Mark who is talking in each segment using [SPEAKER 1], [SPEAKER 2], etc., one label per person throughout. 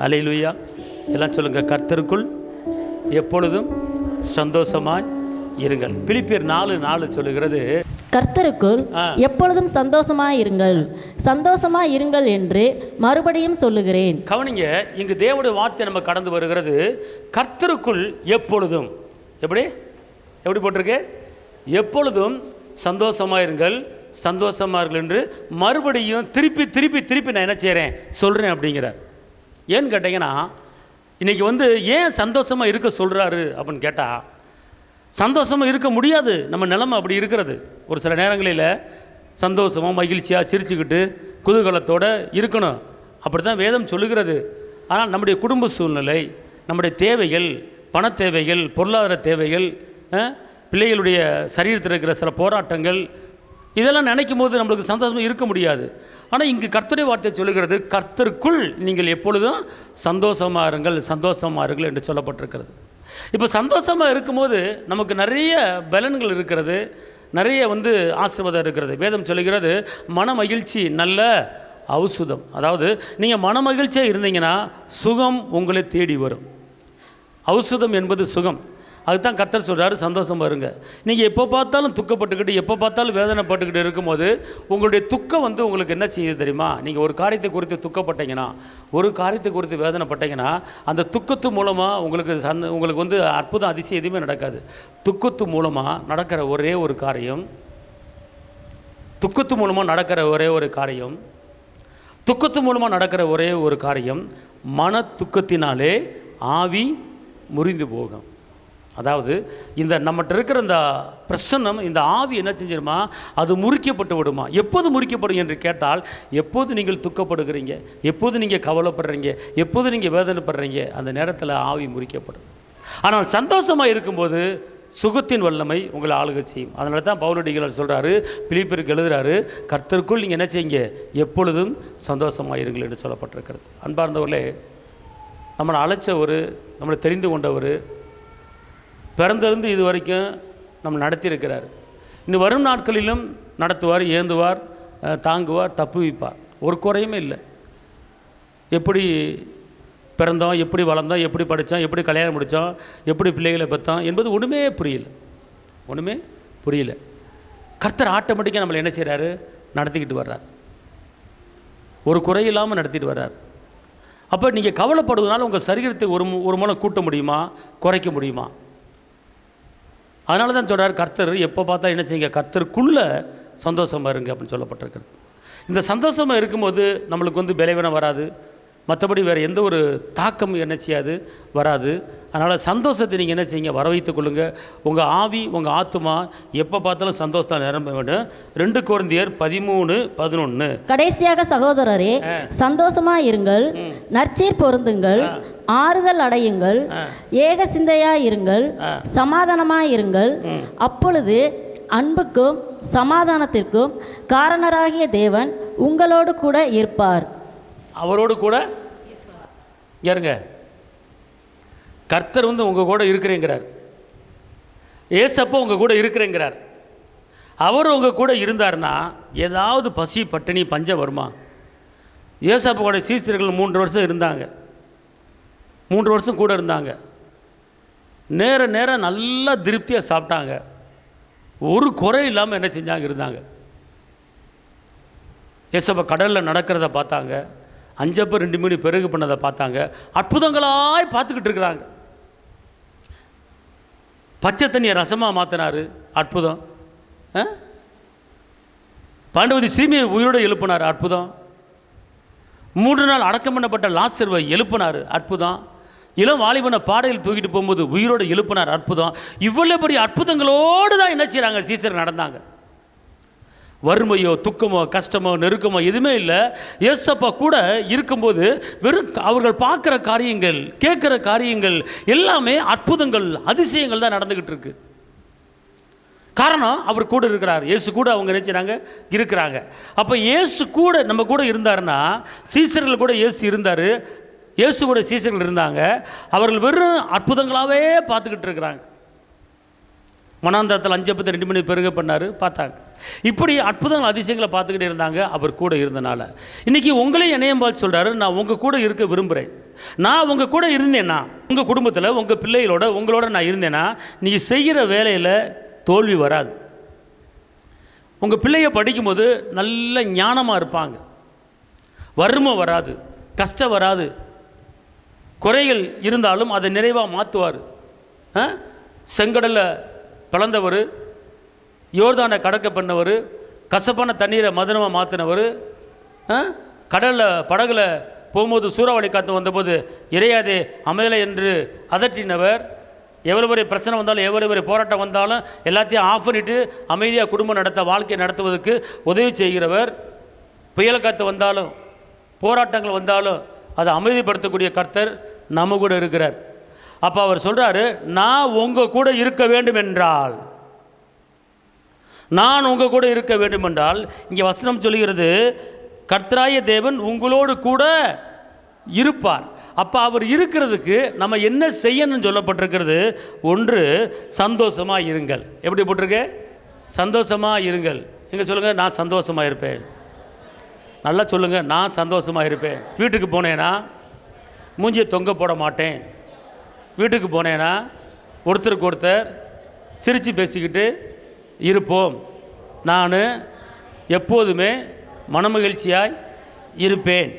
[SPEAKER 1] அல்லேலூயா. எல்லாம் சொல்லுங்கள், கர்த்தருக்குள் எப்பொழுதும் சந்தோஷமாய் இருங்கள். பிலிப்பியர் 4:4 சொல்லுகிறது,
[SPEAKER 2] கர்த்தருக்குள் எப்பொழுதும் சந்தோஷமாய் இருங்கள், சந்தோஷமாய் இருங்கள் என்று மறுபடியும் சொல்லுகிறேன்.
[SPEAKER 1] கவனிங்க, இங்கு தேவனுடைய வார்த்தை நம்ம கடந்து வருகிறது. கர்த்தருக்குள் எப்பொழுதும், எப்படி போட்டிருக்கு? எப்பொழுதும் சந்தோஷமாக இருங்கள், சந்தோஷமாக இருங்கள் என்று மறுபடியும் திருப்பி திருப்பி திருப்பி நான் என்ன செய்கிறேன், சொல்கிறேன் அப்படிங்கிறார். ஏன்னு கேட்டிங்கன்னா, இன்றைக்கி ஏன் சந்தோஷமாக இருக்க சொல்கிறாரு அப்படின்னு கேட்டால், சந்தோஷமாக இருக்க முடியாது, நம்ம நிலைமை அப்படி இருக்கிறது. ஒரு சில நேரங்களில் சந்தோஷமாக மகிழ்ச்சியாக சிரிச்சுக்கிட்டு குதூகலத்தோடு இருக்கணும், அப்படி தான் வேதம் சொல்லுகிறது. ஆனால் நம்முடைய குடும்ப சூழ்நிலை, நம்முடைய தேவைகள், பண தேவைகள், பொருளாதார தேவைகள், பிள்ளைகளுடைய சரீரத்தில் இருக்கிற சில போராட்டங்கள், இதெல்லாம் நினைக்கும் போது நம்மளுக்கு சந்தோஷமாக இருக்க முடியாது. ஆனால் இங்கு கர்த்தருடைய வார்த்தை சொல்லுகிறது, கர்த்தருக்குள் நீங்கள் எப்பொழுதும் சந்தோஷமாக இருங்கள், சந்தோஷமாக இருங்கள் என்று சொல்லப்பட்டிருக்கிறது. இப்போ சந்தோஷமாக இருக்கும்போது நமக்கு நிறைய பலன்கள் இருக்கிறது, நிறைய ஆசீர்வாதம் இருக்கிறது. வேதம் சொல்லுகிறது, மன மகிழ்ச்சி நல்ல ஔஷதம். அதாவது நீங்கள் மன மகிழ்ச்சியாக இருந்தீங்கன்னா சுகம் உங்களை தேடி வரும். ஔஷதம் என்பது சுகம். அதுதான் கர்த்தர் சொல்கிறாரு, சந்தோஷமாக இருங்க. நீங்கள் எப்போ பார்த்தாலும் துக்கப்பட்டுக்கிட்டு, எப்போ பார்த்தாலும் வேதனைப்பட்டுக்கிட்டு இருக்கும்போது உங்களுடைய துக்கம் உங்களுக்கு என்ன செய்யுது தெரியுமா? நீங்கள் ஒரு காரியத்தை குறித்து துக்கப்பட்டீங்கன்னா, ஒரு காரியத்தை குறித்து வேதனைப்பட்டீங்கன்னா, அந்த துக்கத்து மூலமாக உங்களுக்கு அற்புதம் அதிசயம் எதுவுமே நடக்காது. துக்கத்து மூலமாக நடக்கிற ஒரே ஒரு காரியம், துக்கத்து மூலமாக நடக்கிற ஒரே ஒரு காரியம், துக்கத்து மூலமாக நடக்கிற ஒரே ஒரு காரியம், மன துக்கத்தினாலே ஆவி முறிந்து போகும். அதாவது இந்த நம்மகிட்ட இருக்கிற இந்த பிரசன்னம், இந்த ஆவி என்ன செஞ்சிருமா, அது முறிக்கப்பட்டு விடுமா. எப்போது முறிக்கப்படும் என்று கேட்டால், எப்போது நீங்கள் துக்கப்படுகிறீங்க, எப்போது நீங்கள் கவலைப்படுறீங்க, எப்போது நீங்கள் வேதனைப்படுறீங்க, அந்த நேரத்தில் ஆவி முறிக்கப்படும். ஆனால் சந்தோஷமாக இருக்கும்போது சுகத்தின் வல்லமை உங்களை ஆளுகை செய்யும். அதனால தான் பவுலடிகளார் சொல்கிறாரு, பிலிப்பியருக்கு எழுதுகிறாரு, கர்த்தருக்குள் நீங்கள் என்ன செய்யுங்க, எப்பொழுதும் சந்தோஷமாக இருங்கள் என்று சொல்லப்பட்டிருக்கிறது. அன்பார்ந்தவர்களே, நம்மளை அழைச்சவர், நம்மளை தெரிந்து கொண்டவர், பிறந்திருந்து இது வரைக்கும் நம்ம நடத்தியிருக்கிறார். இன்னும் வரும் நாட்களிலும் நடத்துவார், ஏந்துவார், தாங்குவார், தப்புவிப்பார். ஒரு குறையுமே இல்லை. எப்படி பிறந்தோம், எப்படி வளர்ந்தோம், எப்படி படித்தோம், எப்படி கல்யாணம் முடித்தோம், எப்படி பிள்ளைகளை பெற்றோம் என்பது ஒன்றுமே புரியல. கர்த்தர் ஆட்டோமேட்டிக்காக நம்மளை என்ன செய்கிறாரு, நடத்திக்கிட்டு வர்றார். ஒரு குறை இல்லாமல் நடத்திட்டு வர்றார். அப்போ நீங்கள் கவலைப்படுவதனால உங்கள் சரீரத்தை ஒரு மூலம் கூட்ட முடியுமா, குறைக்க முடியுமா? அதனால தான் சொல்கிறார், கர்த்தர் எப்போ பார்த்தா என்ன செய்யுங்க, கர்த்தருக்குள்ளே சந்தோஷமாக இருங்க அப்படின்னு சொல்லப்பட்டிருக்கிறது. இந்த சந்தோஷமாக இருக்கும்போது நம்மளுக்கு பலவீனம் வராது, மற்றபடி வேறு எந்த ஒரு தாக்கமும் என்ன செய்யாது, வராது. அதனால் சந்தோஷத்தை நீங்கள் என்ன செய்யுங்க, வர வைத்துக் கொள்ளுங்கள். உங்கள் ஆவி, உங்கள் ஆத்துமா எப்போ பார்த்தாலும் சந்தோஷத்தை நிரம்ப வேண்டும். 2 கொரிந்தியர் 13:11.
[SPEAKER 2] கடைசியாக சகோதரரே, சந்தோஷமாக இருங்கள், நற்சீர் பொருந்துங்கள், ஆறுதல் அடையுங்கள், ஏக சிந்தையாக இருங்கள், சமாதானமாக இருங்கள். அப்பொழுது அன்புக்கும் சமாதானத்திற்கும் காரணராகிய தேவன் உங்களோடு கூட இருப்பார்.
[SPEAKER 1] அவரோடு கூட யாருங்க? கர்த்தர் உங்கள் கூட இருக்கிறேங்கிறார். ஏசப்பா உங்கள் கூட இருக்கிறேங்கிறார். அவர் உங்கள் கூட இருந்தார்னா ஏதாவது பசி, பட்டினி, பஞ்சம் வருமா? ஏசப்பாவோட சீசர்கள் 3 வருஷம் இருந்தாங்க, 3 வருஷம் கூட இருந்தாங்க. நேரம் நல்லா திருப்தியாக சாப்பிட்டாங்க, ஒரு குறை இல்லாமல் என்ன செஞ்சாங்க, இருந்தாங்க. ஏசப்பா கடலில் நடக்கிறத பார்த்தாங்க, 5 அப்ப 2 மீன் பெருகு பண்ணதை பார்த்தாங்க, அற்புதங்களாய் பார்த்துக்கிட்டு இருக்கிறாங்க. பச்சை தண்ணியை ரசமாக மாற்றினார், அற்புதம். பாண்டவதி சீமையை உயிரோடு எழுப்பினார், அற்புதம். 3 நாள் அடக்கம் பண்ணப்பட்ட லாசருவை எழுப்பினார், அற்புதம். இளம் வாலிபனை பாடையில் தூக்கிட்டு போகும்போது உயிரோடு எழுப்பினார், அற்புதம். இவ்வளோ பெரிய அற்புதங்களோடு தான் என்ன செய்கிறாங்க, சீசர் நடந்தாங்க. வறுமையோ, துக்கமோ, கஷ்டமோ, நெருக்கமோ எதுவுமே இல்லை. ஏசப்பா கூட இருக்கும்போது வெறும் அவர்கள் பார்க்குற காரியங்கள், கேட்குற காரியங்கள் எல்லாமே அற்புதங்கள், அதிசயங்கள் தான் நடந்துக்கிட்டு இருக்கு. காரணம், அவர் கூட இருக்கிறார். இயேசு கூட அவங்க நினைச்சாங்க இருக்கிறாங்க. அப்போ இயேசு கூட நம்ம கூட இருந்தாருன்னா, சீசர்கள் கூட இயேசு இருந்தார், இயேசு கூட சீசர்கள் இருந்தாங்க. அவர்கள் வெறும் அற்புதங்களாகவே பார்த்துக்கிட்டு இருக்கிறாங்க. மனாந்தரத்தில் 5 2 மணி பெருக பண்ணார், பார்த்தாங்க. இப்படி அற்புதங்கள் அதிசயங்களை பார்த்துக்கிட்டே இருந்தாங்க அவர் கூட இருந்தனால. இன்றைக்கி உங்களையும் என்னையும் பார்த்து சொல்கிறாரு, நான் உங்கள் கூட இருக்க விரும்புகிறேன். நான் உங்கள் கூட இருந்தேன்னா, உங்கள் குடும்பத்தில் உங்கள் பிள்ளைகளோட உங்களோட நான் இருந்தேன்னா நீங்கள் செய்கிற வேலையில் தோல்வி வராது. உங்கள் பிள்ளைய படிக்கும்போது நல்ல ஞானமாக இருப்பாங்க, வறுமை வராது, கஷ்டம் வராது, குறைகள் இருந்தாலும் அதை நிறைவாக மாற்றுவார். செங்கடலை பிளந்தவர், யோர்தானை கடக்க பண்ணவர், கசப்பான தண்ணீரை மதுரமாக மாற்றினவர், கடலில் படகுல போகும்போது சூறாவளி காற்று வந்தபோது இறையாதே அமையலை என்று அதட்டினவர், எவ்வளோ பெரிய பிரச்சனை வந்தாலும் எவ்வளோ பெரிய போராட்டம் வந்தாலும் எல்லாத்தையும் ஆஃப் பண்ணிவிட்டு அமைதியாக குடும்பம் வாழ்க்கையை நடத்துவதற்கு உதவி செய்கிறவர், புயல் காற்று வந்தாலும் போராட்டங்கள் வந்தாலும் அதை அமைதிப்படுத்தக்கூடிய கர்த்தர் நம்ம கூட இருக்கிறார். அப்போ அவர் சொல்கிறாரு, நான் உங்கள் கூட இருக்க வேண்டும் என்றால், நான் உங்கள் கூட இருக்க வேண்டும் என்றால், இங்கே வசனம் சொல்கிறது கர்த்தராகிய தேவன் உங்களோடு கூட இருப்பார். அப்போ அவர் இருக்கிறதுக்கு நம்ம என்ன செய்யணும்னு சொல்லப்பட்டிருக்கிறது. ஒன்று, சந்தோஷமாக இருங்கள். எப்படி போட்டிருக்கு? சந்தோஷமாக இருங்கள். இங்கே சொல்லுங்கள், நான் சந்தோஷமாக இருப்பேன். நல்லா சொல்லுங்கள், நான் சந்தோஷமாக இருப்பேன். வீட்டுக்கு போனேன்னா மூஞ்சியை தொங்க போட மாட்டேன். வீட்டுக்கு போனேன்னா ஒருத்தருக்கு ஒருத்தர் சிரித்து பேசிக்கிட்டு இருப்போம். நான் எப்போதுமே மனமகிழ்ச்சியாய் இருப்பேன்.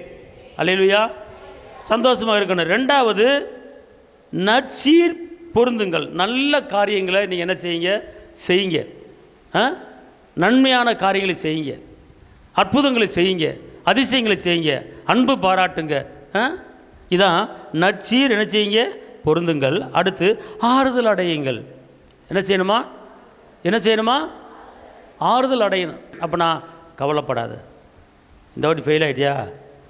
[SPEAKER 1] அல்லேலூயா. சந்தோஷமாக இருக்கணும். ரெண்டாவது, நற்சீர் பொருந்துங்கள். நல்ல காரியங்களை நீங்கள் என்ன செய்யுங்க, நன்மையான காரியங்களை செய்யுங்க, அற்புதங்களை செய்யுங்க, அதிசயங்களை செய்யுங்க, அன்பு பாராட்டுங்க. இதான் நற்சீர் என்ன செய்யுங்க, பொருந்துங்கள். அடுத்து, ஆறுதல் அடையுங்கள். என்ன செய்யணுமா? ஆறுதல் அடையணும். அப்போ நான் கவலைப்படாத, இந்த வாட்டி ஃபெயில் ஆகிட்டியா,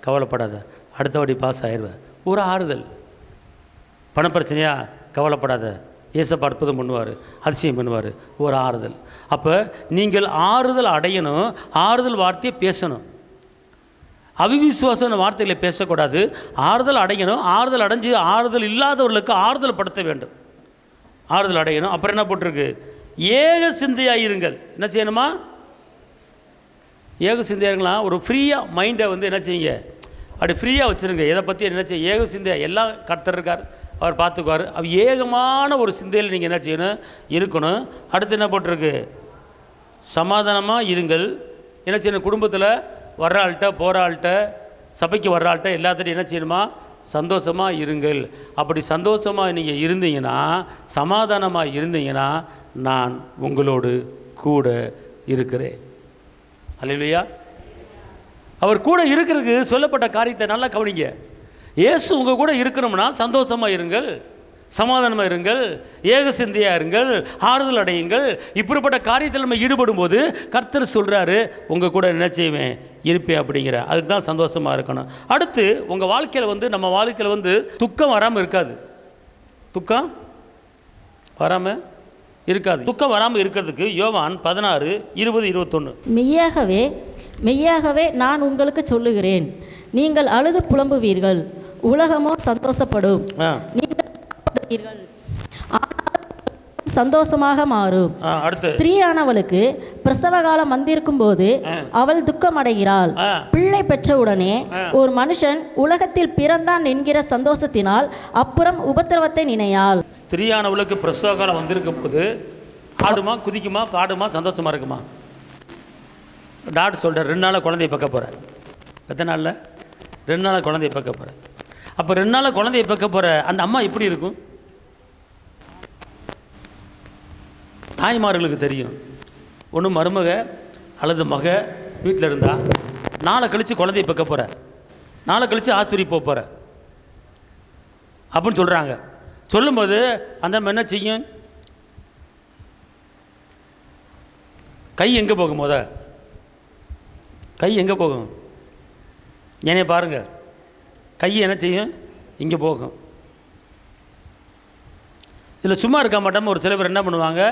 [SPEAKER 1] கவலைப்படாத, அடுத்த வாட்டி பாஸ் ஆயிடுவேன். ஒரு ஆறுதல். பணப்பிரச்சனையா, கவலைப்படாத, ஏசப்பா அற்புதம் பண்ணுவார், அதிசயம் பண்ணுவார். ஒரு ஆறுதல். அப்போ நீங்கள் ஆறுதல் அடையணும். ஆறுதல் வார்த்தையை பேசணும். அவிவிசுவாசன வார்த்தைகளை பேசக்கூடாது. ஆறுதல் அடையணும். ஆறுதல் அடைஞ்சு ஆறுதல் இல்லாதவர்களுக்கு ஆறுதல் படுத்த வேண்டும். ஆறுதல் அடையணும். அப்புறம் என்ன போட்டிருக்கு? ஏக சிந்தையாக இருங்கள். என்ன செய்யணுமா? ஏக சிந்தையாருங்களா? ஒரு ஃப்ரீயாக மைண்டை என்ன செய்யுங்க, அப்படி ஃப்ரீயாக வச்சுருங்க. எதை பற்றி என்ன செய்ய, ஏக சிந்தை. எல்லாம் கர்த்தர் இருக்கார், அவர் பார்த்துக்குவார். அவர் ஏகமான ஒரு சிந்தையில் நீங்கள் என்ன செய்யணும், இருக்கணும். அடுத்து என்ன போட்டிருக்கு? சமாதானமாக இருங்கள். என்ன செய்யணும்? குடும்பத்தில் வர்ற ஆள்கிட்ட, போகிற ஆள்கிட்ட, சபைக்கு வர்ற ஆள்கிட்ட எல்லாத்துட்டையும் என்ன செய்யணுமா? சந்தோஷமாக இருங்கள். அப்படி சந்தோஷமாக நீங்கள் இருந்தீங்கன்னா, சமாதானமாக இருந்தீங்கன்னா, நான் உங்களோடு கூட இருக்கிறேன். அல்லேலூயா. அவர் கூட இருக்கிறதுக்கு சொல்லப்பட்ட காரியத்தை நல்லா கவனிங்க. இயேசு உங்கள் கூட இருக்கணும்னா சந்தோஷமாக இருங்கள், சமாதானமாக இருங்கள், ஏக சிந்தையாக இருங்கள், ஆறுதல் அடையுங்கள். இப்படிப்பட்ட காரியத்தில் நம்ம ஈடுபடும் போது கர்த்தர் சொல்கிறாரு, உங்கள் கூட என்ன செய்வேன், இருப்பேன் அப்படிங்கிற. அதுக்கு தான் சந்தோஷமாக இருக்கணும். அடுத்து, உங்கள் வாழ்க்கையில் நம்ம வாழ்க்கையில் துக்கம் வராமல் இருக்காது. துக்கம் வராமல் இருக்காது. துக்கம் வராமல் இருக்கிறதுக்கு யோவான் 16:20-21.
[SPEAKER 2] மெய்யாகவே நான் உங்களுக்கு சொல்லுகிறேன், நீங்கள் அழுது புலம்புவீர்கள், உலகமோ சந்தோஷப்படும். நீங்கள் சந்தோஷமாக மாறும். ஸ்திரீயானவளுக்கு பிரசவ காலம் வந்திருக்கும் போது அவள் துக்கம் அடைகிறாள். பிள்ளை பெற்றவுடனே ஒரு மனுஷன் உலகத்தில் பிறந்தான் என்கிற சந்தோஷத்தினால் அப்புறம் உபத்திரவத்தை நினையாள்.
[SPEAKER 1] ஸ்திரீயானவளுக்கு பிரசவ காலம் வந்திருக்கும் போது ஆடுமா, குதிக்குமா, பாடுமா, சந்தோஷமா இருக்குமா? டாக்டர் சொல்கிறார், 2 நாளாக குழந்தைய பார்க்க போகிறேன். எத்தனை நாளில்? 2 நாளாக குழந்தைய பார்க்க போகிறேன். அப்போ 2 நாளாக குழந்தைய பார்க்க போகிற அந்த அம்மா எப்படி இருக்கும்? தாய்மார்களுக்கு தெரியும். ஒன்று மருமக அல்லது மக வீட்டில் இருந்தால், நாளை கழித்து குழந்தைய பார்க்க போகிற, நாளை கழித்து ஆஸ்பத்திரி போகிற அப்படின்னு சொல்கிறாங்க. சொல்லும்போது அந்த அம்மா என்ன செய்யும்? கை எங்கே போகும்? கை எங்கே போகும்? என்னைய பாருங்கள், கை என்ன செய்யும்? இங்கே போகும். இதில் சும்மா இருக்க மாட்டாமல் ஒரு சில பேர் என்ன பண்ணுவாங்க,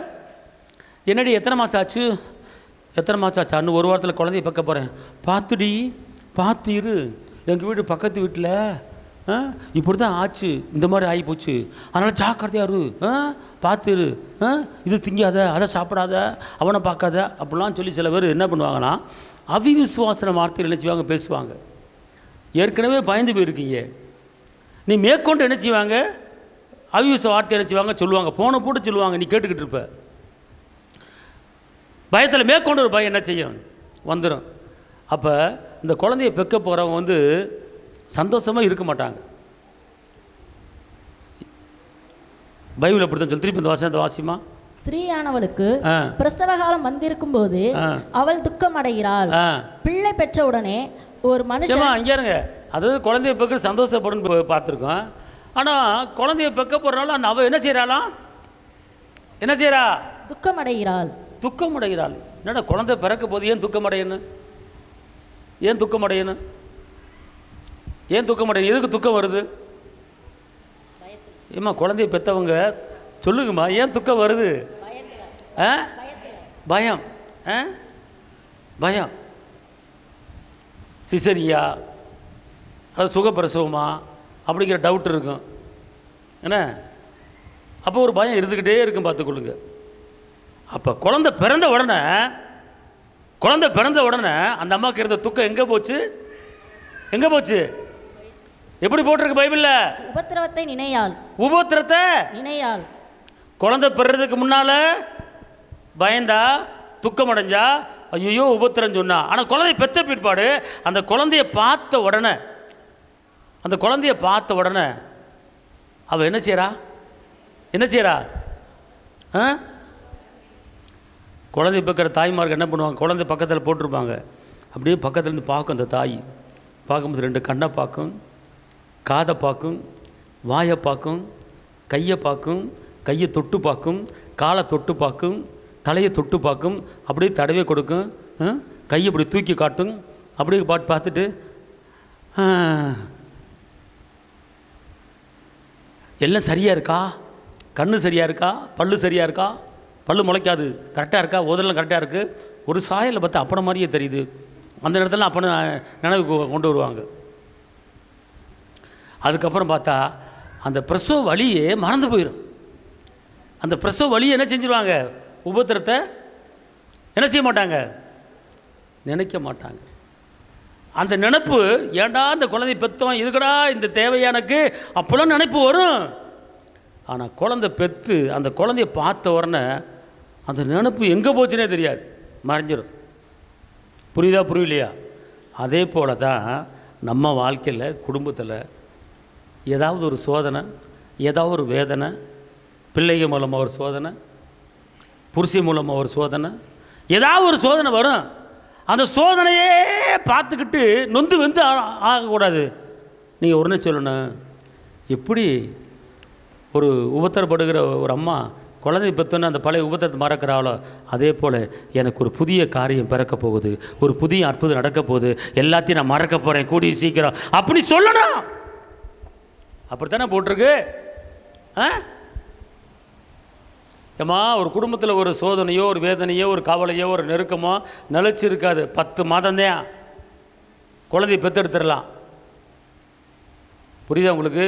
[SPEAKER 1] என்னடி எத்தனை மாதம் ஆச்சு, அன்னு 1 வாரத்தில் குழந்தைய பார்க்க போகிறேன், பார்த்து இரு, எங்கள் வீடு பக்கத்து வீட்டில் இப்படி தான் ஆச்சு, இந்த மாதிரி ஆகி போச்சு, அதனால் ஜாக்கிரதையா இரு, பார்த்துரு, இது திங்காத, அதை சாப்பிடாத, அவனை பார்க்காத அப்படிலாம் சொல்லி சில பேர் என்ன பண்ணுவாங்கன்னா அவிவிசுவாசன வார்த்தைகள் என்ன செய்வாங்க, பேசுவாங்க. ஏற்கனவே பயந்து போயிருக்கீங்க, நீ மேற்கொண்டு என்ன செய்வாங்க, அவிவிச வார்த்தை என்ன செய்வாங்க சொல்லுவாங்க, போன போட்டு சொல்லுவாங்க, நீ கேட்டுக்கிட்டு இருப்ப. பயத்தில் மேற்கொண்டு ஒரு பயம் என்ன செய்யும், வந்துடும். அப்போ இந்த குழந்தைய பெக்க போகிறவங்க வந்து சந்தோஷமாக இருக்க மாட்டாங்க. பைபிள் அப்படி தான் சொல்லி, திருப்பி இந்த வசனத்தை வாசிமா.
[SPEAKER 2] ஸ்திரீயானவளுக்கு பிரசவ காலம் வந்திருக்கும் போது அவள் துக்கம் அடைகிறாள். பிள்ளை பெற்ற உடனே ஒரு மனுஷன்
[SPEAKER 1] அங்கே இருங்க, அதாவது குழந்தைய பெக்க சந்தோஷப்படும் பார்த்துருக்கோம். ஆனால் குழந்தைய பெக்க போகிறனால அந்த அவள் என்ன செய்கிறாளாம், என்ன செய்கிறா,
[SPEAKER 2] துக்கம் அடைகிறாள்.
[SPEAKER 1] துக்கம் அடைகிறாள். என்னடா குழந்தை பிறக்க போது ஏன் துக்கம் அடையணும், ஏன் துக்கம் அடையணும், ஏன் துக்கம் அடையணும், எதுக்கு துக்கம் வருது? ஏம்மா குழந்தைய பெற்றவங்க சொல்லுங்கம்மா, ஏன் துக்கம் வருது? பயம், பயம். சிசரியா அது சுகப்பிரசவமா அப்படிங்கிற டவுட் இருக்கும் என்ன, அப்போ ஒரு பயம் இருந்துக்கிட்டே இருக்கும், பார்த்துக்கொள்ளுங்க. அப்போ குழந்தை பிறந்த உடனே அந்த அம்மாவுக்கு இருந்த துக்கம் எங்கே போச்சு, எங்கே போச்சு? எப்படி போட்டிருக்கு பைபிளில்?
[SPEAKER 2] உபத்திரவத்தை நினையாள்,
[SPEAKER 1] உபத்திரத்தை நினையாள். குழந்தை பிறறதுக்கு முன்னால் பயந்தா, துக்கம் அடைஞ்சா, ஐயோ உபத்திரம் சொன்னா. ஆனால் குழந்தைய பெற்ற பிற்பாடு அந்த குழந்தைய பார்த்த உடனே அவள் என்ன செய்கிறா? குழந்தை பெக்கிற தாய்மார்கள் என்ன பண்ணுவாங்க, குழந்தை பக்கத்தில் போட்டிருப்பாங்க, அப்படியே பக்கத்துலேருந்து பார்க்கும். அந்த தாய் பார்க்கும்போது 2 கண்ணை பார்க்கும், காதை பார்க்கும், வாயை பார்க்கும், கையை பார்க்கும், கையை தொட்டு பார்க்கும், காலை தொட்டு பார்க்கும், தலையை தொட்டு பார்க்கும், அப்படியே தடவை கொடுக்கும், கையை இப்படி தூக்கி காட்டும், அப்படியே பார்த்துட்டு எல்லாம் சரியாக இருக்கா, கண்ணு சரியாக இருக்கா, பல்லு சரியாக இருக்கா, பல்லு முளைக்காது, கரெக்டாக இருக்கா, உதரெல்லாம் கரெக்டாக இருக்குது, ஒரு சாயலில் பார்த்தா அப்பனை மாதிரியே தெரியுது, அந்த இடத்துல அப்பனை நினைவுக்கு கொண்டு வருவாங்க. அதுக்கப்புறம் பார்த்தா அந்த பிரசவ வலியே மறந்து போயிடும். அந்த பிரசவ வலியை என்ன செஞ்சுருவாங்க, உபத்திரத்தை என்ன செய்ய மாட்டாங்க, நினைக்க மாட்டாங்க. அந்த நினைப்பு, ஏண்டா இந்த குழந்தை பெற்றோம், இதுக்கடா இந்த தேவையானக்கு, அப்போல்லாம் நினைப்பு வரும். ஆனால் குழந்தை பெற்று அந்த குழந்தைய பார்த்த உடனே அந்த நினைப்பு எங்கே போச்சுன்னே தெரியாது, மறைஞ்சிடும். புரியலையா? அதே போல தான் நம்ம வாழ்க்கையில், குடும்பத்தில் ஏதாவது ஒரு சோதனை, ஏதாவது ஒரு வேதனை, பிள்ளைகள் மூலமாக ஒரு சோதனை, புருஷன் மூலமாக ஒரு சோதனை, ஏதாவது ஒரு சோதனை வரும். அந்த சோதனையே பார்த்துக்கிட்டு நொந்து வெந்து ஆகக்கூடாது. நீங்கள் உடனே சொல்லணும், எப்படி ஒரு உபத்திரப்படுகிற ஒரு அம்மா குழந்தை பெற்றோன்னு அந்த பழைய உபத்திரத்தை மறக்கிறாளோ, அதே போல் எனக்கு ஒரு புதிய காரியம் பிறக்க போகுது, ஒரு புதிய அற்புதம் நடக்க போகுது, எல்லாத்தையும் நான் மறக்க போகிறேன் கூடிய சீக்கிரம் அப்படி சொல்லணும். அப்படித்தானே போட்டிருக்கு. ஏம்மா ஒரு குடும்பத்தில் ஒரு சோதனையோ, ஒரு வேதனையோ, ஒரு கவலையோ, ஒரு நெருக்கமோ நிலச்சி இருக்காது. 10 மாதம்தான் குழந்தைய பெற்றெடுத்துடலாம். புரியுதா உங்களுக்கு?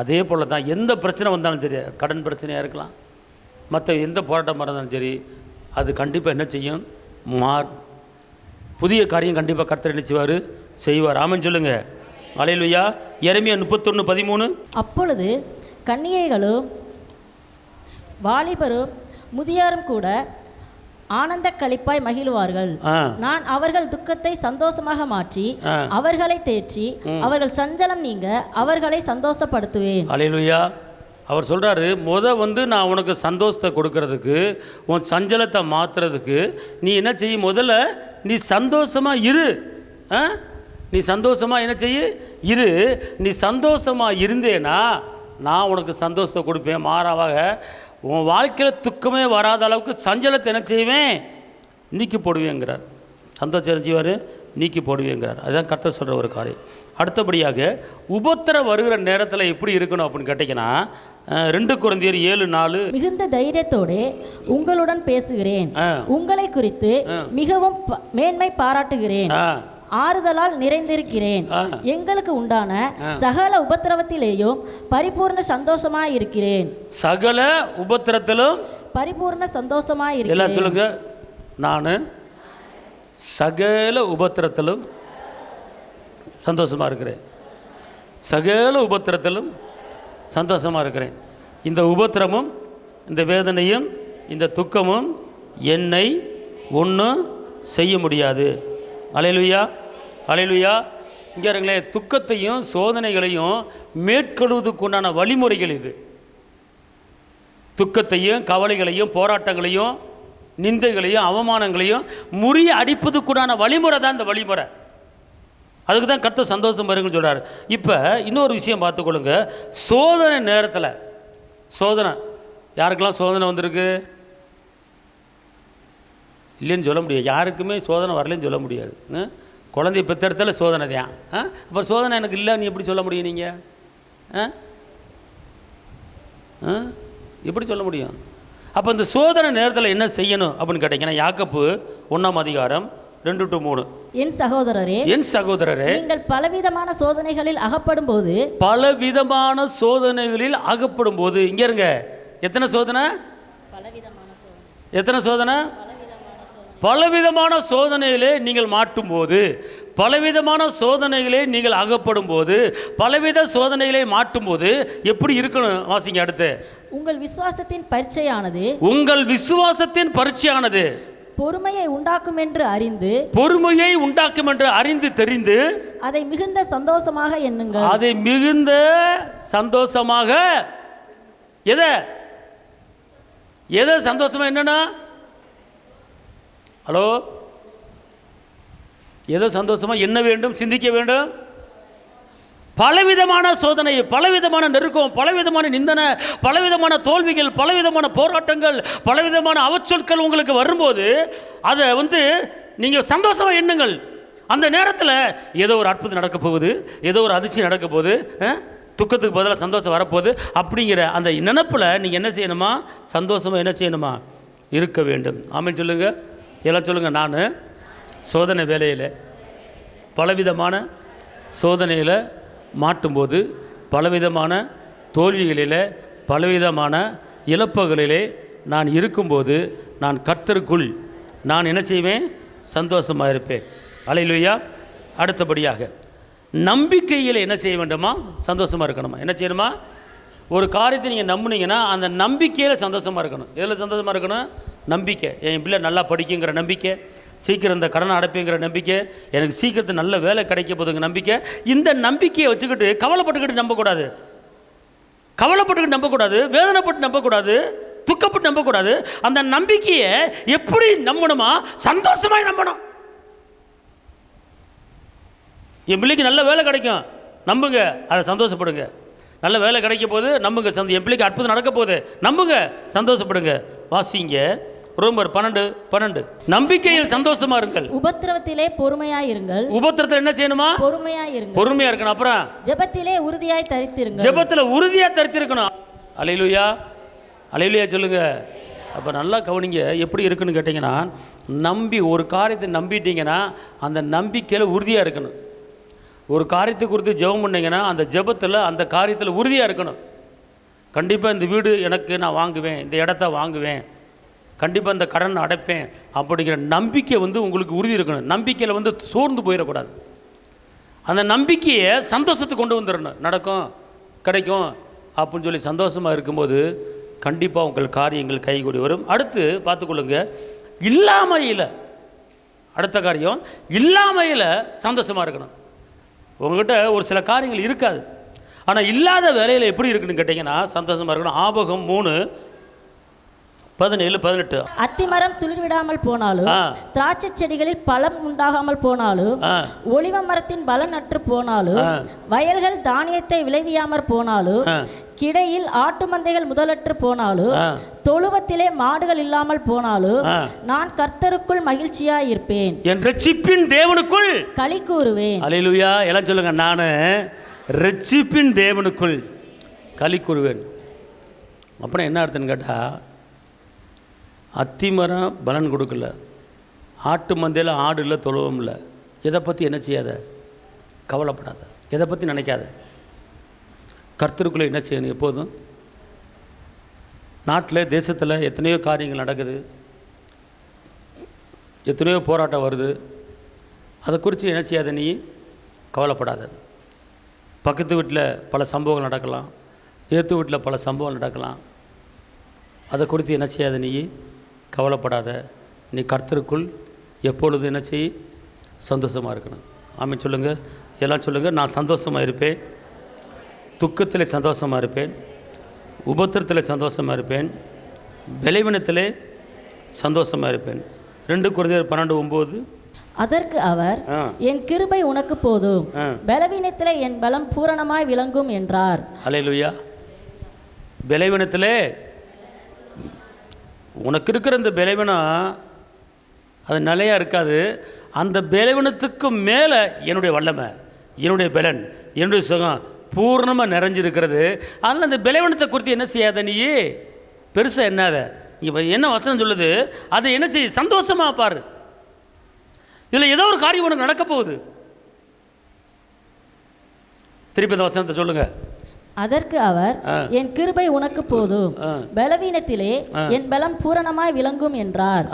[SPEAKER 1] அதே போல் தான் எந்த பிரச்சனை வந்தாலும் சரி, கடன் பிரச்சனையாக இருக்கலாம், மற்ற எந்த போராட்டமாக இருந்தாலும் சரி, அது கண்டிப்பாக என்ன செய்யும், மாறும். புதிய காரியம் கண்டிப்பாக கர்த்தர் என்ன செய்வார். ஆமென் சொல்லுங்க. அல்லேலூயா. எரேமியா 31:13.
[SPEAKER 2] அப்பொழுது கன்னிகைகளும் வாலிபரும் முதியாரும் கூட ஆனந்த களிப்பாய் மகிழ்வார்கள். நான் அவர்கள் துக்கத்தை சந்தோஷமாக மாற்றி அவர்களை தேற்றி அவர்கள் சஞ்சலம் நீங்க அவர்களை சந்தோஷப்படுத்துவேன்.
[SPEAKER 1] அல்லேலூயா. அவர் சொல்கிறாரு, நான் உனக்கு சந்தோஷத்தை கொடுக்கறதுக்கு, உன் சஞ்சலத்தை மாற்றுறதுக்கு நீ என்ன செய்ய, முதல்ல நீ சந்தோஷமாக இரு. நீ சந்தோஷமாக என்ன செய்ய, இரு. நீ சந்தோஷமாக இருந்தேன்னா நான் உனக்கு சந்தோஷத்தை கொடுப்பேன். மாறாக உன் வாழ்க்கையில் துக்கமே வராத அளவுக்கு சஞ்சலத்தை என்ன செய்வேன், நீக்கி போடுவேங்கிறார். சந்தோஷம் என்ன செய்வார், நீக்கி போடுவேங்கிறார். அதுதான் கர்த்தர் சொல்கிற ஒரு காரியம். அடுத்தபடியாக உபத்திரம் வருகிற நேரத்தில் எப்படி இருக்கணும் அப்படின்னு கேட்டிங்கன்னா, 2 கொரிந்தியர் 7:4.
[SPEAKER 2] மிகுந்த தைரியத்தோடு உங்களுடன் பேசுகிறேன், உங்களை குறித்து மிகவும் மேன்மை பாராட்டுகிறேன். ஆறுதலால் நிறைந்திருக்கிறேன். எங்களுக்கு உண்டான சகல உபத்திரவத்திலேயும் பரிபூர்ண சந்தோஷமாய் இருக்கிறேன்.
[SPEAKER 1] சகல உபத்திரத்திலும்
[SPEAKER 2] பரிபூர்ண சந்தோஷமாய் இருக்கிறேன்.
[SPEAKER 1] எல்லாம் சொல்லுங்க, நான் சகல உபத்திரத்திலும் சந்தோஷமா இருக்கிறேன். சகல உபத்திரத்திலும் சந்தோஷமா இருக்கிறேன். இந்த உபத்திரமும் இந்த வேதனையும் இந்த துக்கமும் என்னை ஒன்றும் செய்ய முடியாது. அல்லேலூயா, அல்லேலூயா. இங்கே இருங்களேன், துக்கத்தையும் சோதனைகளையும் மேற்கொள்வதற்குண்டான வழிமுறைகள் இது. துக்கத்தையும் கவலைகளையும் போராட்டங்களையும் நிந்தைகளையும் அவமானங்களையும் முறிய அடிப்பதுக்குண்டான வழிமுறை தான் இந்த வழிமுறை. அதுக்கு தான் கர்த்தர் சந்தோஷம் வருங்கன்னு சொல்கிறார். இப்போ இன்னொரு விஷயம் பார்த்துக்கொள்ளுங்க. சோதனை நேரத்தில் சோதனை, யாருக்கெல்லாம் சோதனை வந்திருக்கு? இல்லைன்னு சொல்ல முடியாது. யாருக்குமே சோதனை வரலன்னு சொல்ல முடியாது. குழந்தைய பெற்றெடுத்தால சோதனை தான். அப்புறம் சோதனை எனக்கு இல்லை நீ எப்படி சொல்ல முடியும்? நீங்கள் எப்படி சொல்ல முடியும்? அப்போ இந்த சோதனை நேரத்தில் என்ன செய்யணும் அப்படின்னு கேட்டிங்கன்னா, யாக்கோபு 1:2-3.
[SPEAKER 2] என் சகோதரரே,
[SPEAKER 1] என் சகோதரரே,
[SPEAKER 2] நீங்கள் பலவிதமான சோதனைகளில் அகப்படும் போது,
[SPEAKER 1] பலவிதமான சோதனைகளில் அகப்படும் போது, இங்க இருங்க, எத்தனை சோதனை? எத்தனை சோதனை? பலவிதமான சோதனைகளே நீங்கள் மாட்டும் போது, பலவிதமான சோதனைகளே நீங்கள் அகப்படும் போது, பலவித சோதனைகளை மாட்டும் போது எப்படி இருக்கணும்? வாசிங்க அடுத்து.
[SPEAKER 2] உங்கள் விசுவாசத்தின் பரீட்சையானது,
[SPEAKER 1] உங்கள் விசுவாசத்தின் பரீட்சையானது
[SPEAKER 2] பொறுமையை உண்டாக்கும் என்று அறிந்து,
[SPEAKER 1] பொறுமையை உண்டாக்கும் என்று அறிந்து தெரிந்து,
[SPEAKER 2] அதை மிகுந்த சந்தோஷமாக எண்ணுங்கள்.
[SPEAKER 1] அதை மிகுந்த சந்தோஷமாக, எதை சந்தோஷமா என்னன்னா, ஹலோ, எதோ சந்தோஷமா என்ன வேண்டும்? சிந்திக்க வேண்டும். பலவிதமான சோதனை, பலவிதமான நெருக்கம், பலவிதமான நிந்தனை, பலவிதமான தோல்விகள், பலவிதமான போராட்டங்கள், பலவிதமான அவச்சொற்கள் உங்களுக்கு வரும்போது அதை நீங்கள் சந்தோஷமாக எண்ணுங்கள். அந்த நேரத்தில் ஏதோ ஒரு அற்புதம் நடக்க போகுது, ஏதோ ஒரு அதிசயம் நடக்க போகுது, துக்கத்துக்கு பதிலாக சந்தோஷம் வரப்போகுது அப்படிங்கிற அந்த நினைப்பில் நீங்கள் என்ன செய்யணுமா? சந்தோஷமாக என்ன செய்யணுமா? இருக்க வேண்டும். ஆமென் சொல்லுங்கள், எல்லாம் சொல்லுங்கள். நான் சோதனை வேலையில் பலவிதமான சோதனையில் மாட்டும்போது, பலவிதமான தோல்விகளில், பலவிதமான இழப்புகளிலே நான் இருக்கும்போது, நான் கர்த்தருக்குள் நான் என்ன செய்வேன்? சந்தோஷமாக இருப்பேன். அல்லேலூயா. அடுத்தபடியாக நம்பிக்கையில் என்ன செய்ய வேண்டுமா? சந்தோஷமாக இருக்கணுமா? என்ன செய்யணுமா? ஒரு காரியத்தை நீங்கள் நம்புனீங்கன்னா அந்த நம்பிக்கையில் சந்தோஷமாக இருக்கணும். எதில் சந்தோஷமாக இருக்கணும்? நம்பிக்கை. என் பிள்ளை நல்லா படிக்குங்கிற நம்பிக்கை, சீக்கிரம் இந்த கடனை அடைப்புங்கிற நம்பிக்கை, எனக்கு சீக்கிரத்தில் நல்ல வேலை கிடைக்க போதுங்கிற நம்பிக்கை. இந்த நம்பிக்கையை வச்சுக்கிட்டு கவலைப்பட்டுக்கிட்டு நம்பக்கூடாது, கவலைப்பட்டுக்கிட்டு நம்பக்கூடாது, வேதனைப்பட்டு நம்பக்கூடாது, துக்கப்பட்டு நம்பக்கூடாது. அந்த நம்பிக்கையை எப்படி நம்பணுமா? சந்தோஷமாக நம்பணும். என் பிள்ளைக்கு நல்ல வேலை கிடைக்கும், நம்புங்க, அதை சந்தோஷப்படுங்க. நல்ல வேலை கிடைக்க போது நம்புங்க, என் பிள்ளைக்கு அற்புதம் நடக்க போகுது, நம்புங்க, சந்தோஷப்படுங்க. வாசிங்க ரோமர் 12:12. நம்பிக்கையில் சந்தோஷமா இருங்கள்,
[SPEAKER 2] உபத்திரவத்திலே பொறுமையாய் இருங்கள்.
[SPEAKER 1] உபத்திரத்தில் என்ன செய்யணுமா?
[SPEAKER 2] பொறுமையாய் இருங்கள்,
[SPEAKER 1] பொறுமையா இருக்கணும். அப்புறம்
[SPEAKER 2] ஜெபத்திலே உறுதியாய் தரித்திருங்கள்,
[SPEAKER 1] ஜெபத்தில் உறுதியா தரித்திருக்கணும். அல்லேலூயா, அல்லேலூயா சொல்லுங்க. அப்போ நல்லா கவனிங்க, எப்படி இருக்குன்னு கேட்டிங்கன்னா, நம்பி ஒரு காரியத்தை நம்பிட்டீங்கன்னா அந்த நம்பிக்கையில் உறுதியாக இருக்கணும். ஒரு காரியத்தை குறித்து ஜெபம் பண்ணிங்கன்னா அந்த ஜெபத்தில் அந்த காரியத்தில் உறுதியாக இருக்கணும். கண்டிப்பாக இந்த வீடு எனக்கு நான் வாங்குவேன், இந்த இடத்த வாங்குவேன், கண்டிப்பாக இந்த கடன் அடைப்பேன் அப்படிங்கிற நம்பிக்கை உங்களுக்கு உறுதி இருக்கணும். நம்பிக்கையில் சோர்ந்து போயிடக்கூடாது. அந்த நம்பிக்கையை சந்தோஷத்துக்கு கொண்டு வந்துடணும். நடக்கும், கிடைக்கும் அப்படின்னு சொல்லி சந்தோஷமாக இருக்கும்போது கண்டிப்பாக உங்கள் காரியங்கள் கைகூடி வரும். அடுத்து பார்த்துக்கொள்ளுங்க, இல்லாமையில், அடுத்த காரியம் இல்லாமையில் சந்தோஷமாக இருக்கணும். உங்கள்கிட்ட ஒரு சில காரியங்கள் இருக்காது, ஆனால் இல்லாத வேலையில் எப்படி இருக்குன்னு கேட்டிங்கன்னா சந்தோஷமாக இருக்கணும். ஆபகம் 3:17-18.
[SPEAKER 2] அத்திமரம் துளிர்விடாமல் போனாலும், திராட்சை செடிகளில் பழம் உண்டாகாமல் போனாலும், ஒலிவ மரத்தின் பலன் அற்று போனாலும், வயல்கள் தானியத்தை விளைவியாமற் போனாலும், கிடையில் ஆட்டு மந்தைகள் முதலற்று போனாலும், தொழுவத்திலே மாடுகள் இல்லாமல் போனாலும், நான் கர்த்தருக்குள் மகிழ்ச்சியாய் இருப்பேன்,
[SPEAKER 1] என் ரட்சிப்பின் தேவனுக்குள்
[SPEAKER 2] களி கூறுவேன்.
[SPEAKER 1] அல்லேலூயா, எல்லாம் சொல்லுங்க. நான் ரட்சிப்பின் தேவனுக்குள் களி கூறுவேன். அப்புறம் என்ன அர்த்தம்னு கேட்டால், அத்திமரம் பலன் கொடுக்கல, ஆட்டு மந்தையில் ஆடு இல்லை, தொழுவம் இல்லை, எதை பற்றி என்ன செய்யாத, கவலைப்படாத, எதை பற்றி நினைக்காத. கர்த்தருக்குள்ளே என்ன செய்யணும்? எப்போதும் நாட்டில் தேசத்தில் எத்தனையோ காரியங்கள் நடக்குது, எத்தனையோ போராட்டம் வருது. அதை குறித்து என்ன செய்யாத, நீ கவலைப்படாத. பக்கத்து வீட்டில் பல சம்பவங்கள் நடக்கலாம், ஏற்று வீட்டில் பல சம்பவங்கள் நடக்கலாம். அதை குறித்து என்ன செய்யாத, நீ கவலைப்படாத. நீ கர்த்தருக்குள் எப்பொழுது என்ன செய்? சந்தோஷமாக இருக்கணும். ஆமென் சொல்லுங்கள், எல்லாம் சொல்லுங்கள். நான் சந்தோஷமாக இருப்பேன், துக்கத்தில் சந்தோஷமாக இருப்பேன், உபத்திரத்தில் சந்தோஷமாக இருப்பேன், பலவீனத்திலே சந்தோஷமாக இருப்பேன். 2 கொரிந்தியர் 12:9.
[SPEAKER 2] அதற்கு அவர், என் கிருபை உனக்கு போதும், பலவீனத்திலே என் பலம் பூரணமாய் விளங்கும் என்றார்.
[SPEAKER 1] அல்லேலூயா. பலவீனத்திலே உனக்கு இருக்கிற இந்த பலவீனம் அது நிலையாக இருக்காது. அந்த பலவீனத்துக்கு மேலே என்னுடைய வல்லமை, என்னுடைய பலன், என்னுடைய சுகம் பூர்ணமாக நிறைஞ்சிருக்கிறது. அதனால் அந்த பலவீனத்தை குறித்து என்ன செய்யாத, நீ பெருசாக என்னாத. இப்போ என்ன வசனம் சொல்லுது, அதை என்ன செய்ய? சந்தோஷமாக பாரு. இதில் ஏதோ ஒரு காரியம் உனக்கு நடக்க போகுது. திருப்பி இந்த வசனத்தை சொல்லுங்கள்.
[SPEAKER 2] அதற்கு அவர், என் கிருபை உனக்கு போதும், பலவீனத்திலே என் பலம் பூரணமாய் விளங்கும் என்றார்.